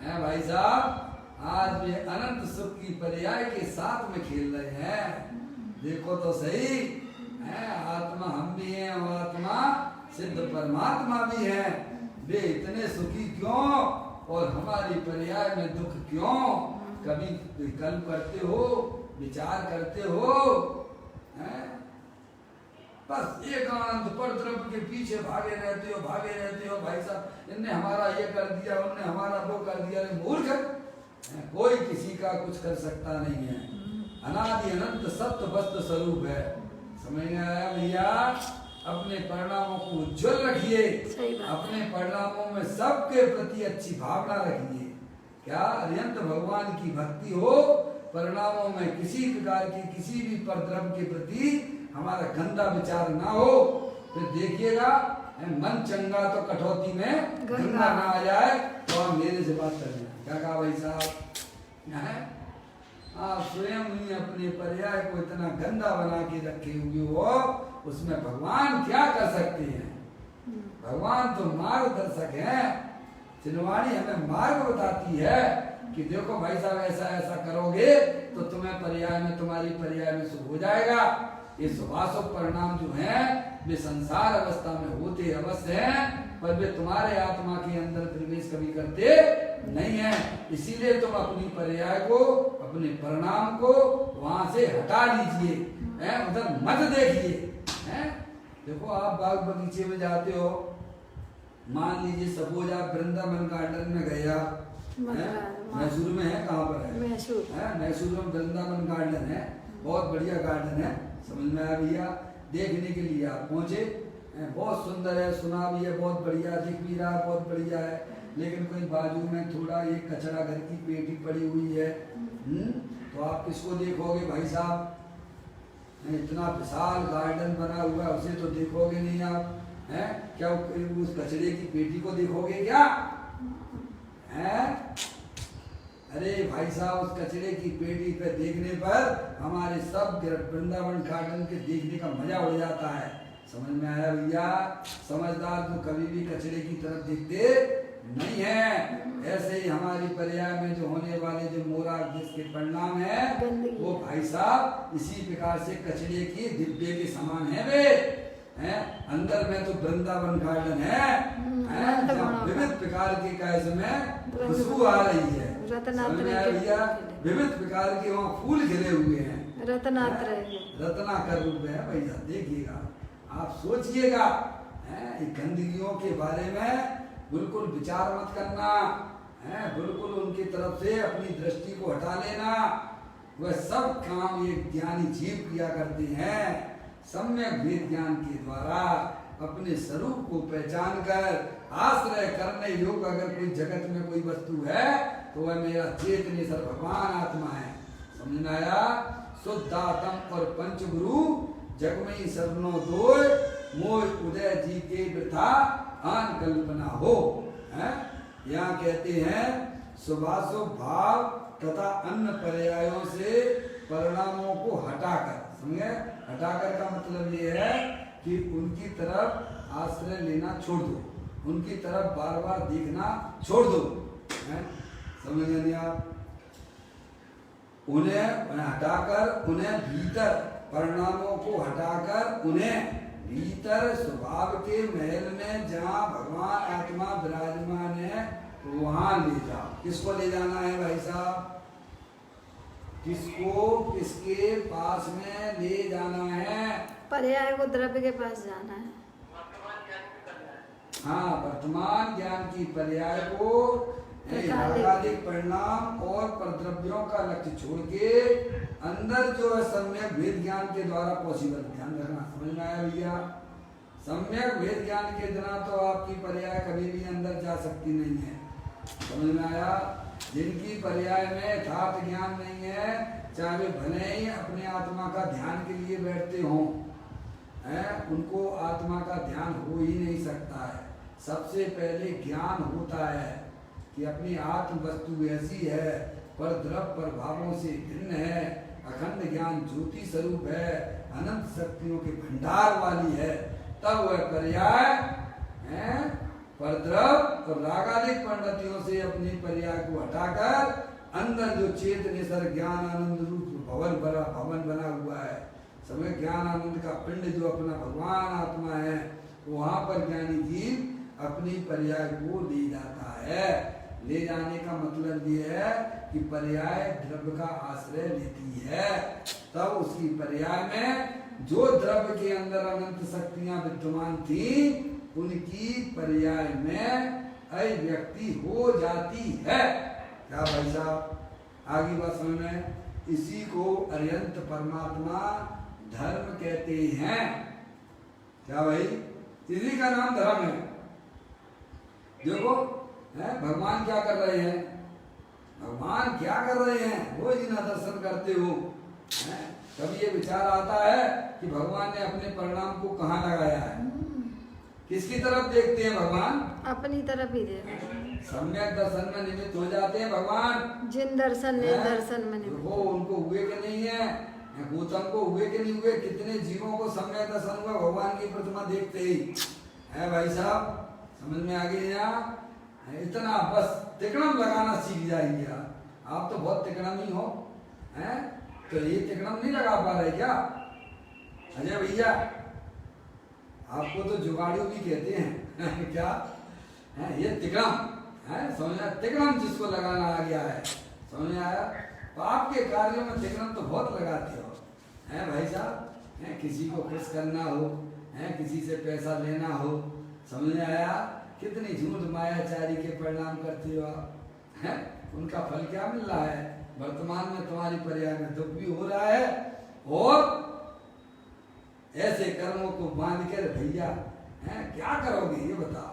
हैं भाई साहब, आज वे अनंत सुख की पर्याय के साथ में खेल रहे हैं। देखो तो सही है, आत्मा हम भी हैं और आत्मा सिद्ध परमात्मा भी है। वे इतने सुखी क्यों और हमारी पर्याय में दुख क्यों? कभी विकल्प करते हो, विचार करते हो? हैं? बस एक आनंद पर द्रव्य के पीछे भागे रहते हो भाई साहब। इनने हमारा ये कर दिया, उनने हमारा वो कर दिया। मूर्ख, कोई किसी का कुछ कर सकता नहीं है। अनादि अनंत सत्य वस्तु स्वरूप है। समझ में आया भैया? अपने परिणामों को उज्जवल रखिए, अपने परिणामों में सबके प्रति अच्छी भावना रखिए। क्या अरिहंत भगवान की भक्ति हो, परिणामों में किसी प्रकार की किसी भी परद्रव्य के प्रति हमारा गंदा विचार ना हो। फिर देखिएगा मन चंगा तो कटौती में गंगा ना आ जाए। तो आप मेरे से बात कर लेना। क्या कहा भाई साहब? आप स्वयं ही अपने पर्याय को इतना गंदा बना के रखे हुए हो, उसमें भगवान क्या कर सकते हैं? भगवान तो मार्गदर्शक है। चिन्हवाणी हमें मार्ग बताती है कि देखो भाई साहब ऐसा ऐसा करोगे तो तुम्हें पर्याय में, तुम्हारी पर्याय में सुख हो जाएगा। ये शुभाशुभ परिणाम जो हैं वे संसार अवस्था में होते अवश्य हैं, पर वे तुम्हारे आत्मा के अंदर प्रवेश कभी करते नहीं है। इसीलिए तुम अपनी पर्याय को, अपने परिणाम को वहां से हटा लीजिए, उधर मत देखिए। देखो आप बाग बगीचे में जाते हो, मान लीजिए सपोज आप वृंदावन गार्डन में गए, मैसूर में है, कहाँ पर है? मैसूर में वृंदावन गार्डन है, बहुत बढ़िया गार्डन है। समझ में आया भैया? देखने के लिए आप पहुंचे, बहुत सुंदर है, सुना भी है, बहुत बढ़िया, दिख भी रहा है, बहुत बढ़िया है। लेकिन कोई बाजू में थोड़ा एक कचरा घर की पेटी पड़ी हुई है, तो आप किसको देखोगे भाई साहब? इतना विशाल गार्डन बना हुआ है, उसे तो देखोगे नहीं आप। हैं? क्या उस कचरे की पेटी को देखोगे क्या? हैं? अरे भाई साहब, उस कचरे की पेटी पे देखने पर हमारे सब वृंदावन गार्डन के देखने का मजा उड़ जाता है। समझ में आया भैया? समझदार तो कभी भी कचरे की तरफ देखते नहीं है। ऐसे ही हमारी पर्याय में जो होने वाले जो मोरा जिसके परिणाम है वो भाई साहब इसी प्रकार से कचरे की डिब्बे के समान है। वे हैं अंदर में तो वृंदावन गार्डन है, विविध प्रकार के कैसे में खुशबू आ रही है। भैया विविध प्रकार के वहाँ फूल खिले हुए हैं, रत्नाकर रूप है भैया। देखिएगा, आप सोचिएगा, गंदगियों के बारे में बिल्कुल विचार मत करना, बिल्कुल उनकी तरफ से अपनी दृष्टि को हटा लेना। वह सब काम एक ज्ञानी जीव किया करते हैं। सम्यक वेद ज्ञान के द्वारा अपने स्वरूप को पहचान कर आश्रय करने योग्य अगर कोई जगत में कोई वस्तु है तो वह मेरा चेतनेश्वर भगवान आत्मा है। समझ में आया? शुद्ध आत्म और पंचगुरु जगमई शरणों दो मोय उदय जी के वृथा आन कल्पना हो। यहाँ कहते हैं शुभाशुभ भाव तथा अन्य पर्यायों से परिणामों को हटाकर, समझे? हटाकर का मतलब ये है कि उनकी तरफ आश्रय लेना छोड़ दो, उनकी तरफ बार बार देखना छोड़ दो। समझ नहीं आप? उन्हें हटाकर, उन्हें भीतर परिणामों को हटाकर उन्हें भीतर स्वभाव के महल में जहाँ भगवान आत्मा विराजमान है वहां ले जाओ। किसको ले जाना है भाई साहब? किसको किसके पास में ले जाना है? पर्याय को द्रव्य के पास जाना है। हाँ, वर्तमान ज्ञान की पर्याय को रागादिक परिणाम और परद्रव्यों का लक्ष्य छोड़ के अंदर जो है सम्यक भेद ज्ञान के द्वारा पॉसिबल। ध्यान रखना, समझ में आया भैया? सम्यक भेद ज्ञान के बिना तो आपकी पर्याय कभी भी अंदर जा सकती नहीं है। समझ में आया? जिनकी पर्याय में यथार्थ ज्ञान नहीं है, चाहे वे भले ही अपने आत्मा का ध्यान के लिए बैठते हों, उनको आत्मा का ध्यान हो ही नहीं सकता है। सबसे पहले ज्ञान होता है कि अपनी आत्म वस्तु ऐसी है, पर द्रव्य प्रभावों से भिन्न है, अखंड ज्ञान ज्योति स्वरूप है, अनंत शक्तियों के भंडार वाली है। तब वह पर्याय परद्रव्य और रागादिक परिणतियों से अपनी पर्याय को हटाकर अंदर जो चेत निसर्ग ज्ञान आनंद रूप भवन बना हुआ है, समय ज्ञान आनंद का पिंड जो अपना भगवान आत्मा है, वहां पर ज्ञानी जीव अपनी पर्याय को ले जाता है। ले जाने का मतलब ये है कि पर्याय द्रव्य का आश्रय लेती है। तब उसकी पर्याय में जो द्रव्य के अंदर अनंत शक्तियां विद्यमान थी, उनकी पर्याय में अभिव्यक्ति हो जाती है। क्या भाई साहब? आगे बात समझ में? इसी को अरिहंत परमात्मा धर्म कहते हैं। क्या भाई? इसी का नाम धर्म है। देखो भगवान क्या कर रहे हैं? भगवान क्या कर रहे हैं? वो जिन्हें दर्शन करते हो, कभी ये विचार आता है कि भगवान ने अपने परिणाम को कहाँ लगाया है? किसकी तरफ देखते हैं भगवान? अपनी तरफ ही देखते हैं। सम्यक दर्शन में निमित्त हो जाते हैं भगवान। जिन दर्शन ने दर्शन में निमित्त, वो उनको हुए कि नहीं है? गौतम को हुए कि नहीं हुए? कितने जीवों को सम्यक दर्शन हुआ भगवान की प्रतिमा देखते ही है भाई साहब? समझ में आ गई? यहाँ इतना बस तिकड़म लगाना सीख जाएंगे आप तो बहुत तिकड़म ही हो, हैं? तो ये तिकड़म नहीं लगा पा रहे क्या अजय भैया? आपको तो जुगाड़ू भी कहते हैं क्या है? ये तिकड़म है, समझ आया? तिकड़म जिसको लगाना आ गया है, समझ में आया? तो आपके कार्यों में तिकड़म तो बहुत लगाते हो, हैं भाई साहब? हैं किसी को खुश करना हो, हैं किसी से पैसा लेना हो, समझ में आया? कितनी झूठ मायाचारी के परिणाम करते हो आप, हैं? उनका फल क्या मिल रहा है? वर्तमान में तुम्हारी पर्याय में दुख भी हो रहा है, और ऐसे कर्मों को बांध कर भैया हैं क्या करोगे ये बताओ?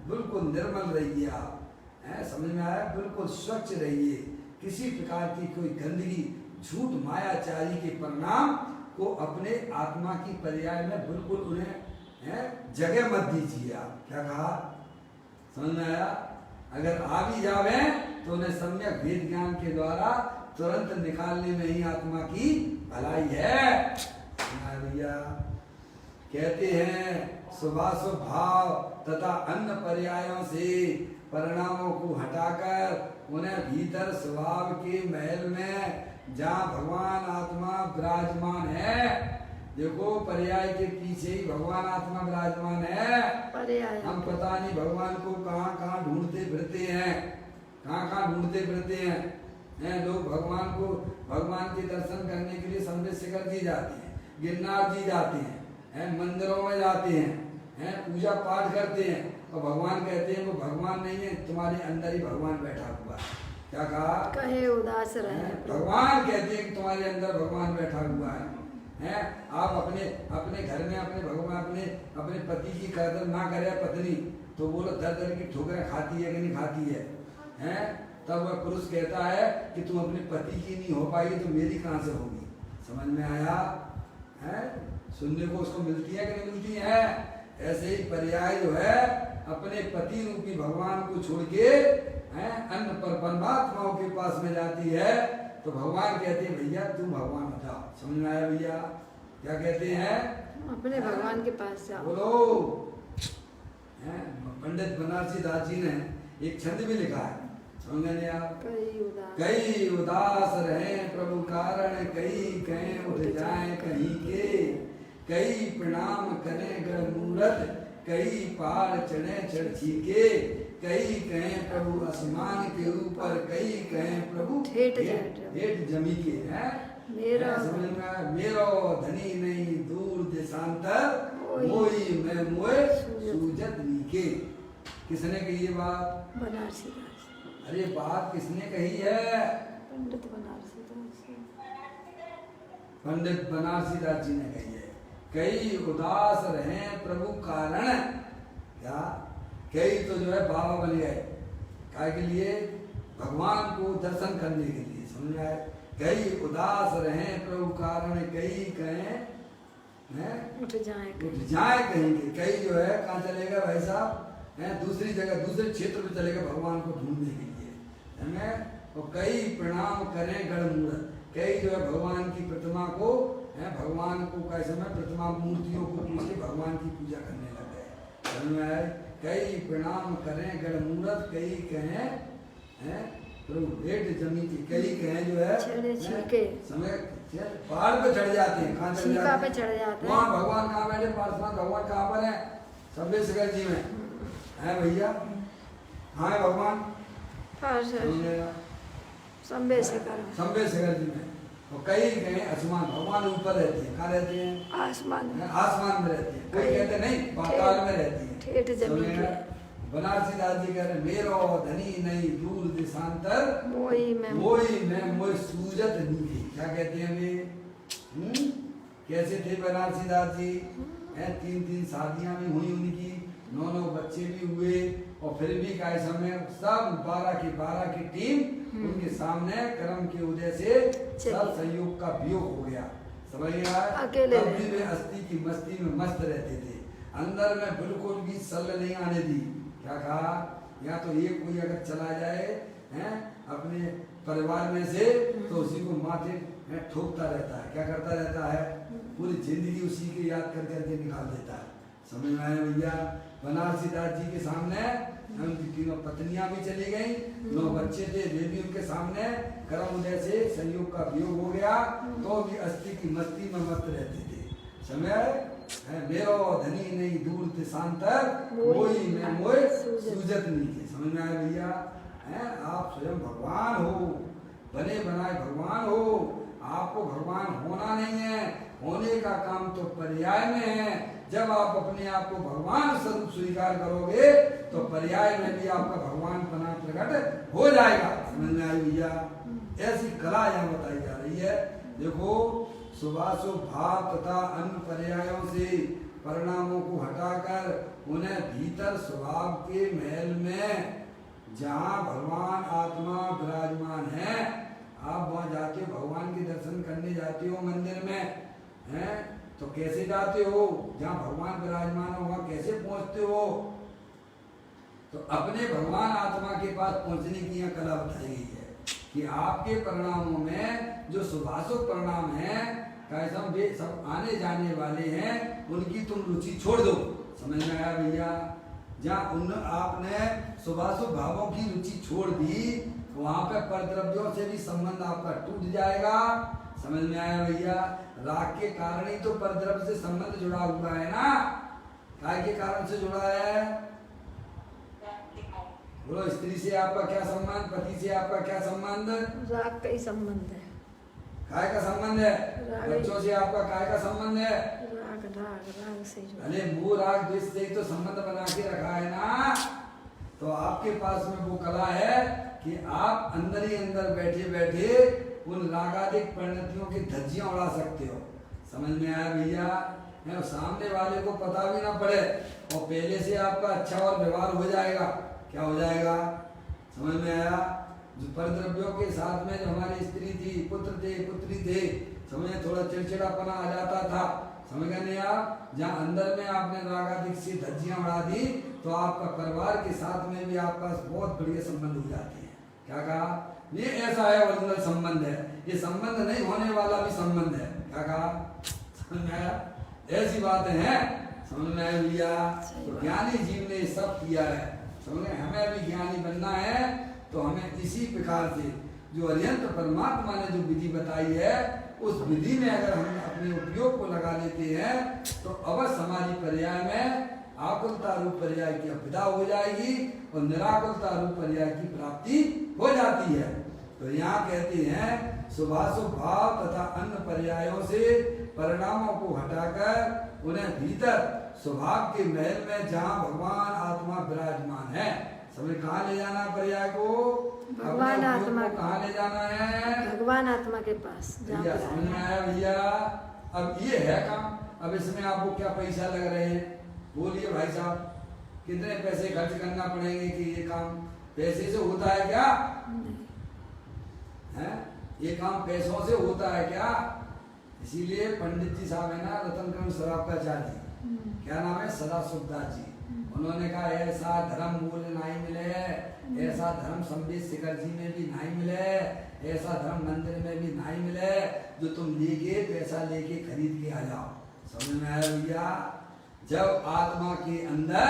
बिल्कुल निर्मल रहिए आप, समझ में आया? बिल्कुल स्वच्छ रहिए। किसी प्रकार की कोई गंदगी झूठ मायाचारी के परिणाम को अपने आत्मा की पर्याय में बिल्कुल उन्हें जगह मत दीजिए आप। क्या कहा? समझ में आया? अगर आ भी जावे तो उन्हें सम्यक भेद ज्ञान के द्वारा तुरंत निकालने में ही आत्मा की भलाई है। भैया कहते हैं शुभाशुभ भाव तथा अन्य पर्यायों से परिणामों को हटाकर उन्हें भीतर स्वभाव के महल में जहाँ भगवान आत्मा विराजमान है, देखो पर्याय के पीछे ही भगवान आत्मा विराजमान है। पर्याय हम पता नहीं भगवान को कहाँ कहाँ ढूंढते फिरते हैं, कहाँ कहाँ ढूंढते फिरते हैं। लोग भगवान को, भगवान के दर्शन करने के लिए संबित शिखर जी जाते हैं, गिरनार जी जाते हैं, मंदिरों में जाते हैं, पूजा पाठ करते हैं, और भगवान कहते हैं वो भगवान नहीं है, तुम्हारे अंदर ही भगवान बैठा हुआ है। क्या कहा? कहे उदास रहे। भगवान कहते हैं कि तुम्हारे अंदर भगवान बैठा हुआ है। आप अपने घर में अपने भगवान अपने पति की कदर ना करे पत्नी, तो बोलो दर दर की ठोकरें खाती है कि नहीं खाती है? तब वह पुरुष कहता है कि तुम अपने पति की नहीं हो पाई तो मेरी कहाँ से होगी? समझ में आया? सुनने को उसको मिलती है कि नहीं मिलती है? ऐसे ही पर्याय जो है अपने पति रूपी भगवान को छोड़ के अन्य परमात्माओं के पास में जाती है, तो भगवान कहते हैं भैया तुम भगवान हो जाओ। समझ में आया भैया? क्या कहते हैं? अपने भगवान के पास जाओ। बोलो। पंडित बनारसी दास जी ने एक छंद भी लिखा है, समझ में आप? कई उदास रहे प्रभु कारण, कई कहें उठ जाए कहीं के, कई प्रणाम करे गण मूरत, कई पहाड़ चढ़े चढ़ छीके, कई कहें प्रभु आसमान के ऊपर, कई कहें प्रभु हेठ जमी के हैं। मेरा समझ में मेरो धनी नहीं दूर देशांतर, मोई मैं मोए सूजत नीके। किसने कही ये बात? बनारसी दास। अरे बात किसने कही है? पंडित बनारसी दास। पंडित बनारसी दास जी ने कही है। कई उदास रहे प्रभु कारण, क्या कई तो जो है बाबा बन गए, काय के लिए? भगवान को दर्शन करने के लिए। समझ आए? कई उदास रहे प्रभु कारण, कई कहें उठ जाए कहेंगे। कई जो है कहाँ चलेगा भाई साहब? दूसरी जगह दूसरे क्षेत्र में चलेगा भगवान को ढूंढने के लिए, है। और कई प्रणाम करें गण मूरत, कई जो है भगवान की प्रतिमा को, भगवान को का समय प्रतिमा मूर्तियों को पूछ के भगवान की पूजा करने लग गए। समझ में आए? कई प्रणाम करें गण मूरत, कई कहें प्रभु हेठ जमी की, कई कहें जो है समय पहाड़ पे चढ़ जाते हैं। कहाँ चढ़ जाते हैं? वहाँ भगवान कहाँ बैठे? पार्श्वनाथ भगवान कहाँ पर है? संबेशगर जी में है भैया। हाँ है भगवान संबेशगर जी में। और कई कहें आसमान, भगवान ऊपर रहते हैं। कहाँ रहते हैं? आसमान में रहते हैं। कोई कहते नहीं पाताल में रहती है। बनारसी दास जी कह रहे मेरो धनी नहीं दूर देशांतर, मोई मैं मोई सूजत नीके। क्या कहते हैं वे? कैसे थे बनारसी दास जी? 3 शादियां भी हुई उनकी, 9 बच्चे भी हुए, और फिर भी का समय सब 12 की टीम उनके सामने कर्म के उदय से सब संयोग का वियोग हो गया। समझ गया? अकेले भी वे अस्थि की मस्ती में मस्त रहते थे, अंदर में बिल्कुल भी सल नहीं आने दी। क्या कहा? या तो ये कोई अगर चला जाए अपने परिवार में से, तो उसी को माथे ठोकता रहता है। क्या करता रहता है? पूरी जिंदगी उसी की याद कर करके निकाल देता है। समझ में आया भैया? बनारसी दास जी के सामने उनकी 3 पत्नियां भी चली गई, 9 बच्चे थे, वे भी उनके सामने कर्म उदय से संयोग का वियोग हो गया, तो भी अस्थि की मस्ती में मस्त रहते थे। समय मेरो धनी नहीं दूर देशांतर, मोई मैं मोए सूजत नीके। समझ में आया भैया? आप स्वयं भगवान हो, बने बनाए भगवान हो। आपको भगवान होना नहीं है, होने का काम तो पर्याय में है। जब आप अपने आप को भगवान स्वरूप स्वीकार करोगे, तो पर्याय में भी आपका भगवान पना प्रकट हो जाएगा। समझ में आई भैया? ऐसी कला यहाँ बताई जा रही है। देखो, सुभाषुभ भाव तथा अन्य पर्यायों से परिणामों को हटाकर उन्हें भीतर स्वभाव के महल में, जहाँ भगवान आत्मा विराजमान है, आप वहाँ जाके भगवान के दर्शन करने जाते हो मंदिर में, हैं? तो कैसे जाते हो? जहाँ भगवान विराजमान हो वहाँ कैसे पहुँचते हो? तो अपने भगवान आत्मा के पास पहुँचने की यह कला बताई गई है कि आपके परिणामों में जो शुभाशुभ परिणाम है, वे सब आने जाने वाले हैं, उनकी तुम रुचि छोड़ दो। समझ में आया भैया? जहाँ आपने शुभाशुभ भावों की रुचि छोड़ दी, वहाँ पे परद्रव्यों से भी संबंध आपका टूट जाएगा। समझ में आया भैया? राग के कारण ही तो परद्रव्य से संबंध जुड़ा हुआ है ना। काय के कारण से जुड़ा है? बोलो, स्त्री से आपका क्या संबंध? पति से आपका क्या संबंध? राग का ही संबंध है। काय का संबंध है? बच्चों से आपका काय का संबंध है? राग से। अरे वो राग द्वेष से ही तो संबंध बना के रखा है ना। तो आपके पास में वो कला है कि आप अंदर ही अंदर बैठे बैठे उन रागादिक परिणतियों की धज्जियां उड़ा सकते हो। समझ में आया भैया? सामने वाले को पता भी ना पड़े, और पहले से आपका अच्छा और व्यवहार हो जाएगा। क्या हो जाएगा? समझ में आया? जो परद्रव्यों के साथ में जो हमारी स्त्री थी, पुत्र थे, पुत्री थे, समझे थोड़ा चिड़चिड़ापना आ जाता था। समझ गए नहीं आप? जहाँ अंदर में आपने रागादिक से धज्जियां उड़ा दी, तो आपका परिवार के साथ में भी आपका बहुत बढ़िया संबंध हो जाते हैं। क्या कहा? ये ऐसा है, ओरिजिनल संबंध है। ये संबंध नहीं होने वाला भी संबंध है। क्या कहा? समझ में आया? ऐसी बातें हैं। समझ में आया भैया? तो ज्ञानी जीव ने सब किया है। समझ में? हमें भी ज्ञानी बनना है, तो हमें इसी प्रकार से जो अर्यंत परमात्मा ने जो विधि बताई है उस विधि में अगर हम अपने उपयोग को लगा लेते हैं तो अवश्य हमारी पर्याय में आकुलता रूप पर्याय की अपविदा हो जाएगी और निराकुलता रूप पर्याय की प्राप्ति हो जाती है। तो यहाँ कहते हैं शुभाशुभ भाव तथा अन्य पर्यायों से परिणामों को हटाकर उन्हें भीतर स्वभाव के महल में जहाँ भगवान आत्मा विराजमान है, समझ कहाँ ले जाना है पर्याय को? भगवान आत्मा को कहाँ ले जाना है? भगवान आत्मा के पास। भैया समझ में आया भैया? अब ये है काम। अब इसमें आपको क्या पैसा लग रहे हैं? बोलिए भाई साहब, कितने पैसे खर्च करना पड़ेंगे कि ये काम पैसे से होता है क्या? है ये काम पैसों से होता है क्या? इसीलिए पंडित जी साहब है ना, रतनकरण सराफाचार्य, क्या नाम है, सदाशिव दास जी, उन्होंने कहा ऐसा धर्म मूल नहीं मिले, ऐसा धर्म संबित शिखर जी में भी नहीं मिले, ऐसा धर्म मंदिर में भी नहीं मिले जो तुम लेके पैसा लेके खरीद के आ जाओ। समझ में आया भैया? जब आत्मा के अंदर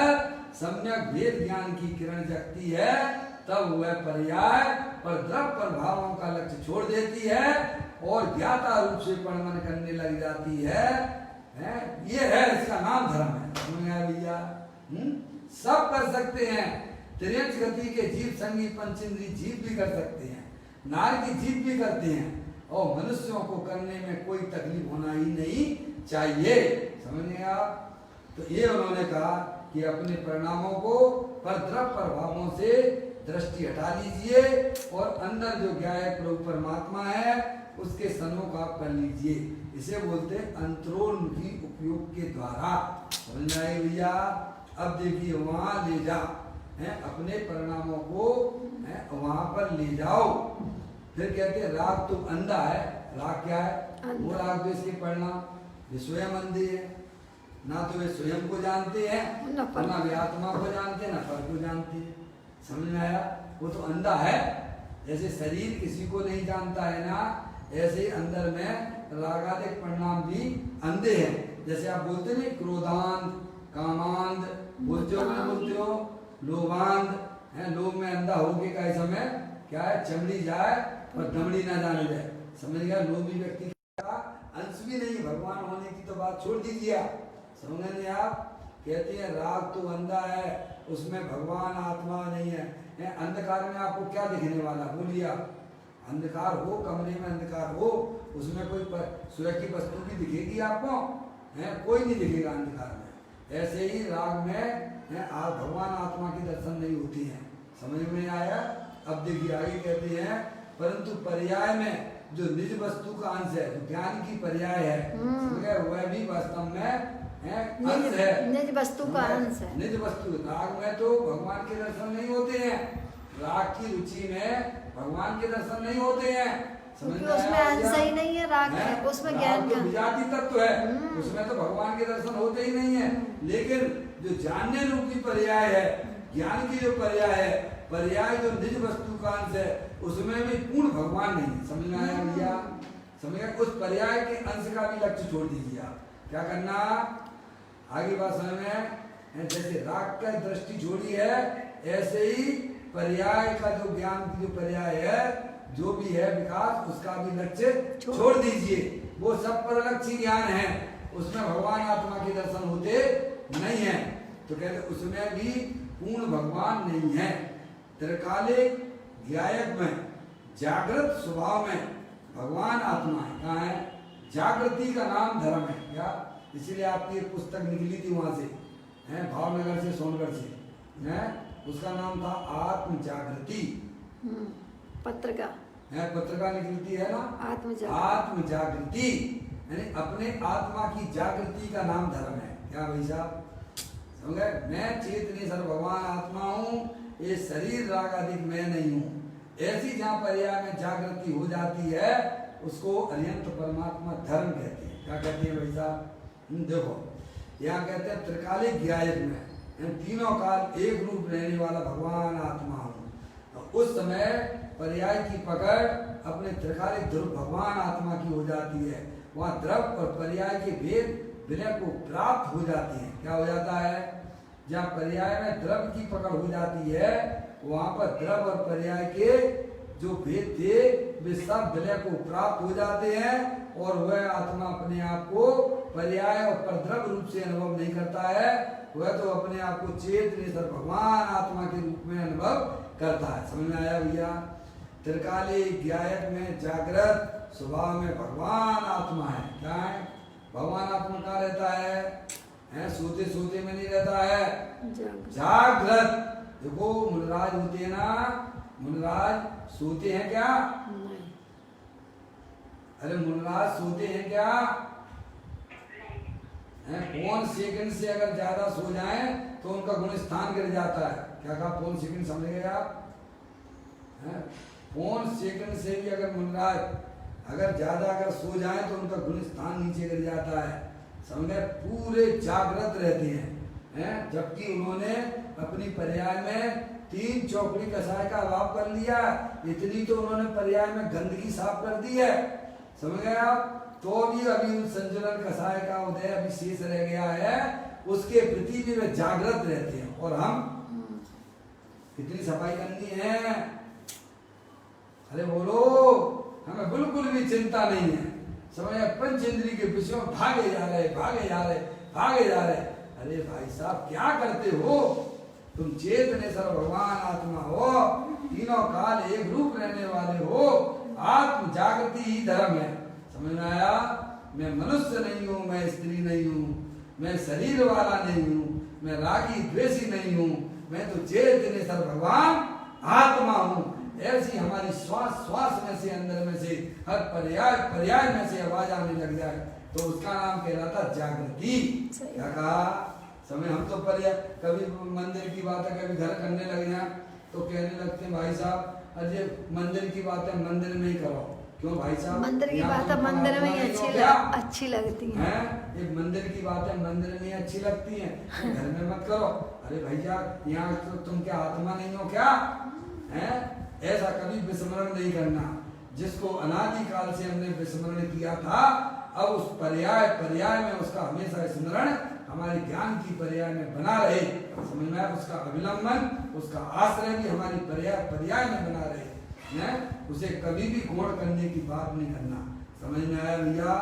सम्यक भेद ज्ञान की किरण जगती है तब वह पर्याय और द्रव्य प्रभावों का लक्ष्य छोड़ देती है और ज्ञाता रूप से परिणमन करने लग जाती है। ये है, इसका नाम धर्म है। समझ में आया भैया? सब कर सकते हैं। त्रियंच गति के जीव संगी पंचेंद्री जीव भी कर सकते हैं, नार की जीव भी करते हैं और मनुष्यों को करने में कोई तकलीफ होना ही नहीं चाहिए। समझिए आप? तो ये उन्होंने कहा कि अपने परिणामों को परद्रव्य प्रभावों से दृष्टि हटा लीजिए और अंदर जो ज्ञाय प्रभु परमात्मा है उसके सन्मुख आप कर लीजिए। इसे बोलते हैं अंतरोन्मुखी उपयोग के द्वारा। समझ में आए भैया? अब देखिए वहां ले जा है, अपने परिणामों को वहां पर ले जाओ। फिर कहते हैं राग तो अंधा है। राग क्या है? वो राग तो इसके परिणाम वे स्वयं अंधे है, ना तो वे स्वयं को जानते हैं ना वे आत्मा को जानते हैं ना पर को जानते हैं। समझ में आया? वो तो अंधा है। जैसे शरीर किसी को नहीं जानता है ना, ऐसे ही अंदर में रागादिक परिणाम भी अंधे हैं। जैसे आप बोलते नहीं क्रोधांध, कामांध, बोलते हो लोभांध है। लोभ में अंधा होके का समय क्या है, चमड़ी जाए और दमड़ी ना जाने जाए। समझ गया? लोभी व्यक्ति का अंश भी नहीं, भगवान होने की तो बात छोड़ दीजिए। समझ नहीं आप? कहते हैं राग तो अंधा है, उसमें भगवान आत्मा नहीं है। अंधकार में आपको क्या दिखने वाला? बोलिए आप। अंधकार हो, कमरे में अंधकार हो, उसमें कोई सूर्य की वस्तु भी दिखेगी आपको? कोई नहीं दिखेगा अंधकार में। ऐसे ही राग में आज भगवान आत्मा के दर्शन नहीं होती हैं। समझ में आया? अब देखिए आगे कहते हैं परंतु पर्याय में जो निज वस्तु का अंश है, जो ज्ञान की पर्याय है, वह भी वास्तव में अंश है, निज वस्तु का अंश है। निज वस्तु। राग में तो भगवान के दर्शन नहीं होते हैं, राग की रुचि में भगवान के दर्शन नहीं होते हैं। उसमें अंश ही नहीं है राग है, उसमें ज्ञान का विजाति तत्व है, उसमें तो भगवान के दर्शन होते ही नहीं है। लेकिन जो जानने रूपी पर्याय है, ज्ञान की जो पर्याय है, पर्याय जो निज वस्तु का अंश है, उसमें भी पूर्ण भगवान नहीं। समझ में आया भैया? समझ गए? उस पर्याय के अंश का भी लक्ष्य छोड़ दीजिए आप। क्या करना? आगे बात समझ में? जैसे राग का दृष्टि छोड़ी है, ऐसे ही पर्याय का जो ज्ञान की जो पर्याय है, जो भी है विकास, उसका भी लक्ष्य छोड़ दीजिए। वो सब पर लक्ष्य ज्ञान है, उसमें भगवान आत्मा के दर्शन होते नहीं है। तो कहते उसमें भी पूर्ण भगवान नहीं है। त्रिकालिक ज्ञायक में जागृत स्वभाव में भगवान आत्मा है। कहाँ है? जागृति का नाम धर्म है। क्या? इसीलिए आपकी एक पुस्तक निकली थी वहां से, भावनगर से, सोनगढ़ से, उसका नाम था आत्म जागृति। पत्रिका पत्रिका निकलती है ना, आत्म जागृति, यानी अपने आत्मा की जागृति का नाम धर्म है। क्या भाई साहब? समझ गए? मैं चेतनी सर्व भगवान आत्मा हूँ, ये शरीर राग आदि मैं नहीं हूँ। ऐसी जहाँ पर्याय में जागृति हो जाती है उसको अर्यंत परमात्मा धर्म कहते हैं। क्या कहते हैं भाई साहब? देखो यहाँ कहते हैं त्रिकालिक ज्ञायक में तीनों काल एक रूप रहने वाला भगवान आत्मा हूँ। उस समय पर्याय की पकड़ अपने त्रिकालिक ध्रुव भगवान आत्मा की हो जाती है। वहाँ द्रव्य और पर्याय के भेद विलय को प्राप्त हो जाती है। क्या हो जाता है? जहाँ पर्याय में द्रव्य की पकड़ हो जाती है, वहाँ पर द्रव्य और पर्याय के जो भेद थे वे सब विलय को प्राप्त हो जाते हैं और वह आत्मा अपने आप को पर्याय और परद्रव रूप से अनुभव नहीं करता है, वह तो अपने आप को चेतनेश्वर भगवान आत्मा के रूप में अनुभव करता है। समझ में आया भैया? त्रिकाली ज्ञायक में जागृत स्वभाव में भगवान आत्मा है। क्या है? भगवान आत्मा कहाँ रहता है? सोते सोते में नहीं रहता है, जागृत। देखो मुनराज होते हैं ना, मुनराज सोते हैं क्या? अरे मुनराज सोते हैं क्या? पौन सेकंड से अगर ज्यादा सो जाएं तो उनका गुण स्थान गिर जाता है। क्या कहा? पौन सेकंड समझ गए आप? पौन सेकंड से भी अगर मुनराज अगर ज्यादा अगर सो जाए तो उनका गुण स्थान नीचे गिर जाता है। समझ गए? पूरे जागृत रहते हैं, जबकि उन्होंने अपनी पर्याय में 3 चौकड़ी कसाय का अभाव कर लिया। इतनी तो उन्होंने पर्याय में गंदगी साफ कर दी है। समझ गए आप? तो भी अभी उन संचलन कसाय का उदय अभी शेष रह गया है, उसके प्रति भी वे जागृत रहते हैं। और हम कितनी सफाई करनी है? अरे बोलो, हमें बिल्कुल भी चिंता नहीं है। समझ? पंच इंद्रिय के विषयों में भागे जा रहे, भागे जा रहे, भागे जा रहे। अरे भाई साहब क्या करते हो तुम? चेतनेश्वर भगवान आत्मा हो, तीनों काल एक रूप रहने वाले हो। आत्म जागृति ही धर्म है। समझ में आया? मैं मनुष्य नहीं हूँ, मैं स्त्री नहीं हूँ, मैं शरीर वाला नहीं हूँ, मैं रागी द्वेषी नहीं हूँ, मैं तो चेतनेश्वर भगवान आत्मा हूँ। ऐसी हमारी श्वास श्वास में से अंदर में से हर पर्याय पर्याय में से आवाज आने लग जाए तो उसका नाम कहलाता जागृति। क्या कहा? समय हम तो पर्याय कभी मंदिर की बातें कभी घर करने लग जाए तो कहने लगते हैं भाई साहब अजय मंदिर की बातें मंदिर में ही करो। क्यों भाई साहब? मंदिर की बातें मंदिर में ही अच्छी लगती हैं। एक मंदिर की बातें मंदिर में अच्छी लगती हैं, घर में मत करो। अरे भैया यहाँ तो तुम क्या आत्मा नहीं हो क्या? ऐसा कभी विस्मरण नहीं करना। जिसको अनादि काल से हमने विस्मरण किया था, अब उस पर्याय पर्याय में उसका हमेशा स्मरण हमारे ज्ञान की पर्याय में बना रहे। समझ में? उसका अविलंबन उसका आश्रय भी हमारी पर्याय पर्याय में बना रहे। उसे कभी भी गौण करने की बात नहीं करना। समझ में आया भैया?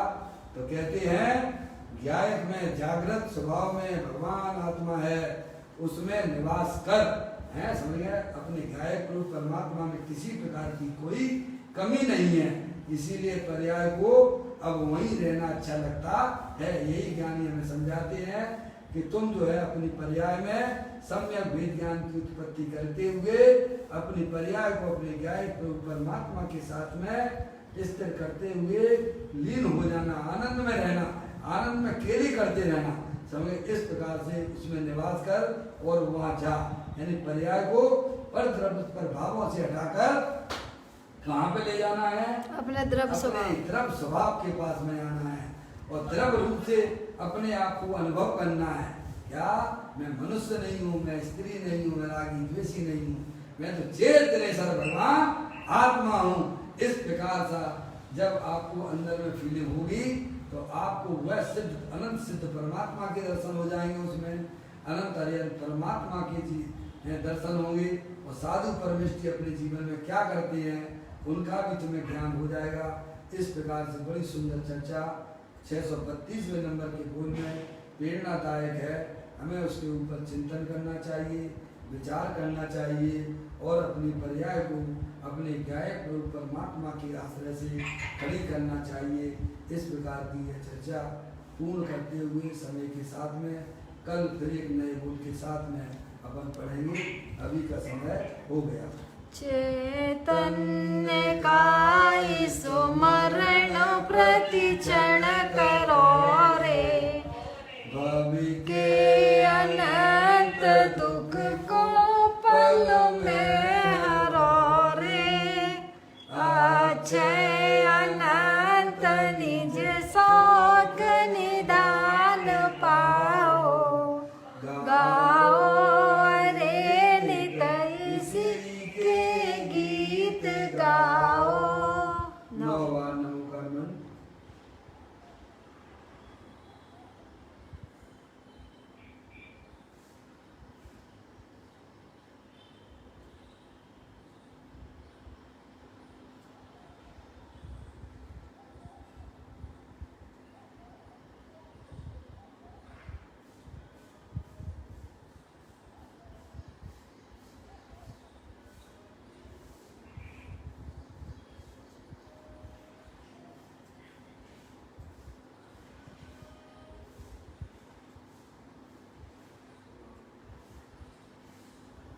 तो कहते हैं ज्ञायक में जागृत स्वभाव में भगवान आत्मा है, उसमें निवास कर। समझ गए? अपने गायक रूप परमात्मा में किसी प्रकार की कोई कमी नहीं है, इसीलिए पर्याय को अब वहीं रहना अच्छा लगता है। यही ज्ञानी हमें समझाते हैं कि तुम जो है अपनी पर्याय में सम्यक वेद ज्ञान की उत्पत्ति करते हुए अपनी पर्याय को अपने गायक रूप परमात्मा के साथ में स्थिर करते हुए लीन हो जाना, आनंद में रहना, आनंद में केली करते रहना। समझ? इस प्रकार से उसमें निवास कर और वहां जा, यानी पर्याय को पर द्रव्य प्रभावों से हटाकर कहाँ पे ले जाना है? अपने द्रव्य स्वभाव के पास में आना है और द्रव्य रूप से अपने आप को अनुभव करना है। क्या? मैं मनुष्य नहीं हूँ, मैं स्त्री नहीं हूँ, मैं रागी द्वेषी नहीं हूँ, मैं तो चेतनेश्वर भगवान आत्मा हूँ। इस प्रकार सा जब आपको अंदर में फीलिंग होगी तो आपको वह सिद्ध अनंत सिद्ध परमात्मा के दर्शन हो जाएंगे। उसमें अनंत अरियंत परमात्मा के दर्शन होंगे और साधु परमेष्ठी अपने जीवन में क्या करते हैं उनका भी तुम्हें ज्ञान हो जाएगा। इस प्रकार से बड़ी सुंदर चर्चा 632वें नंबर के बोल में प्रेरणादायक है। हमें उसके ऊपर चिंतन करना चाहिए, विचार करना चाहिए और अपनी पर्याय को अपने गायक रूप परमात्मा के आश्रय से खड़ी करना चाहिए। इस प्रकार की यह चर्चा पूर्ण करते हुए समय के साथ में कल फिर एक नए बोल के साथ में अपन पढ़ेंगे। अभी का समय हो गया। चैतन्य का सुमरण प्रतिक्षण करो रे, भवि के अनंत दुख को पल में हरो रे, अक्षय अनंत निज शौक निदान पाओ, गाओ रे नित इसी के गीत गाओ। नौ नमो कर्मण।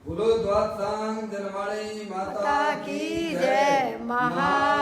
बोलो द्वादशांग जनमाणी माता माता की जय। महा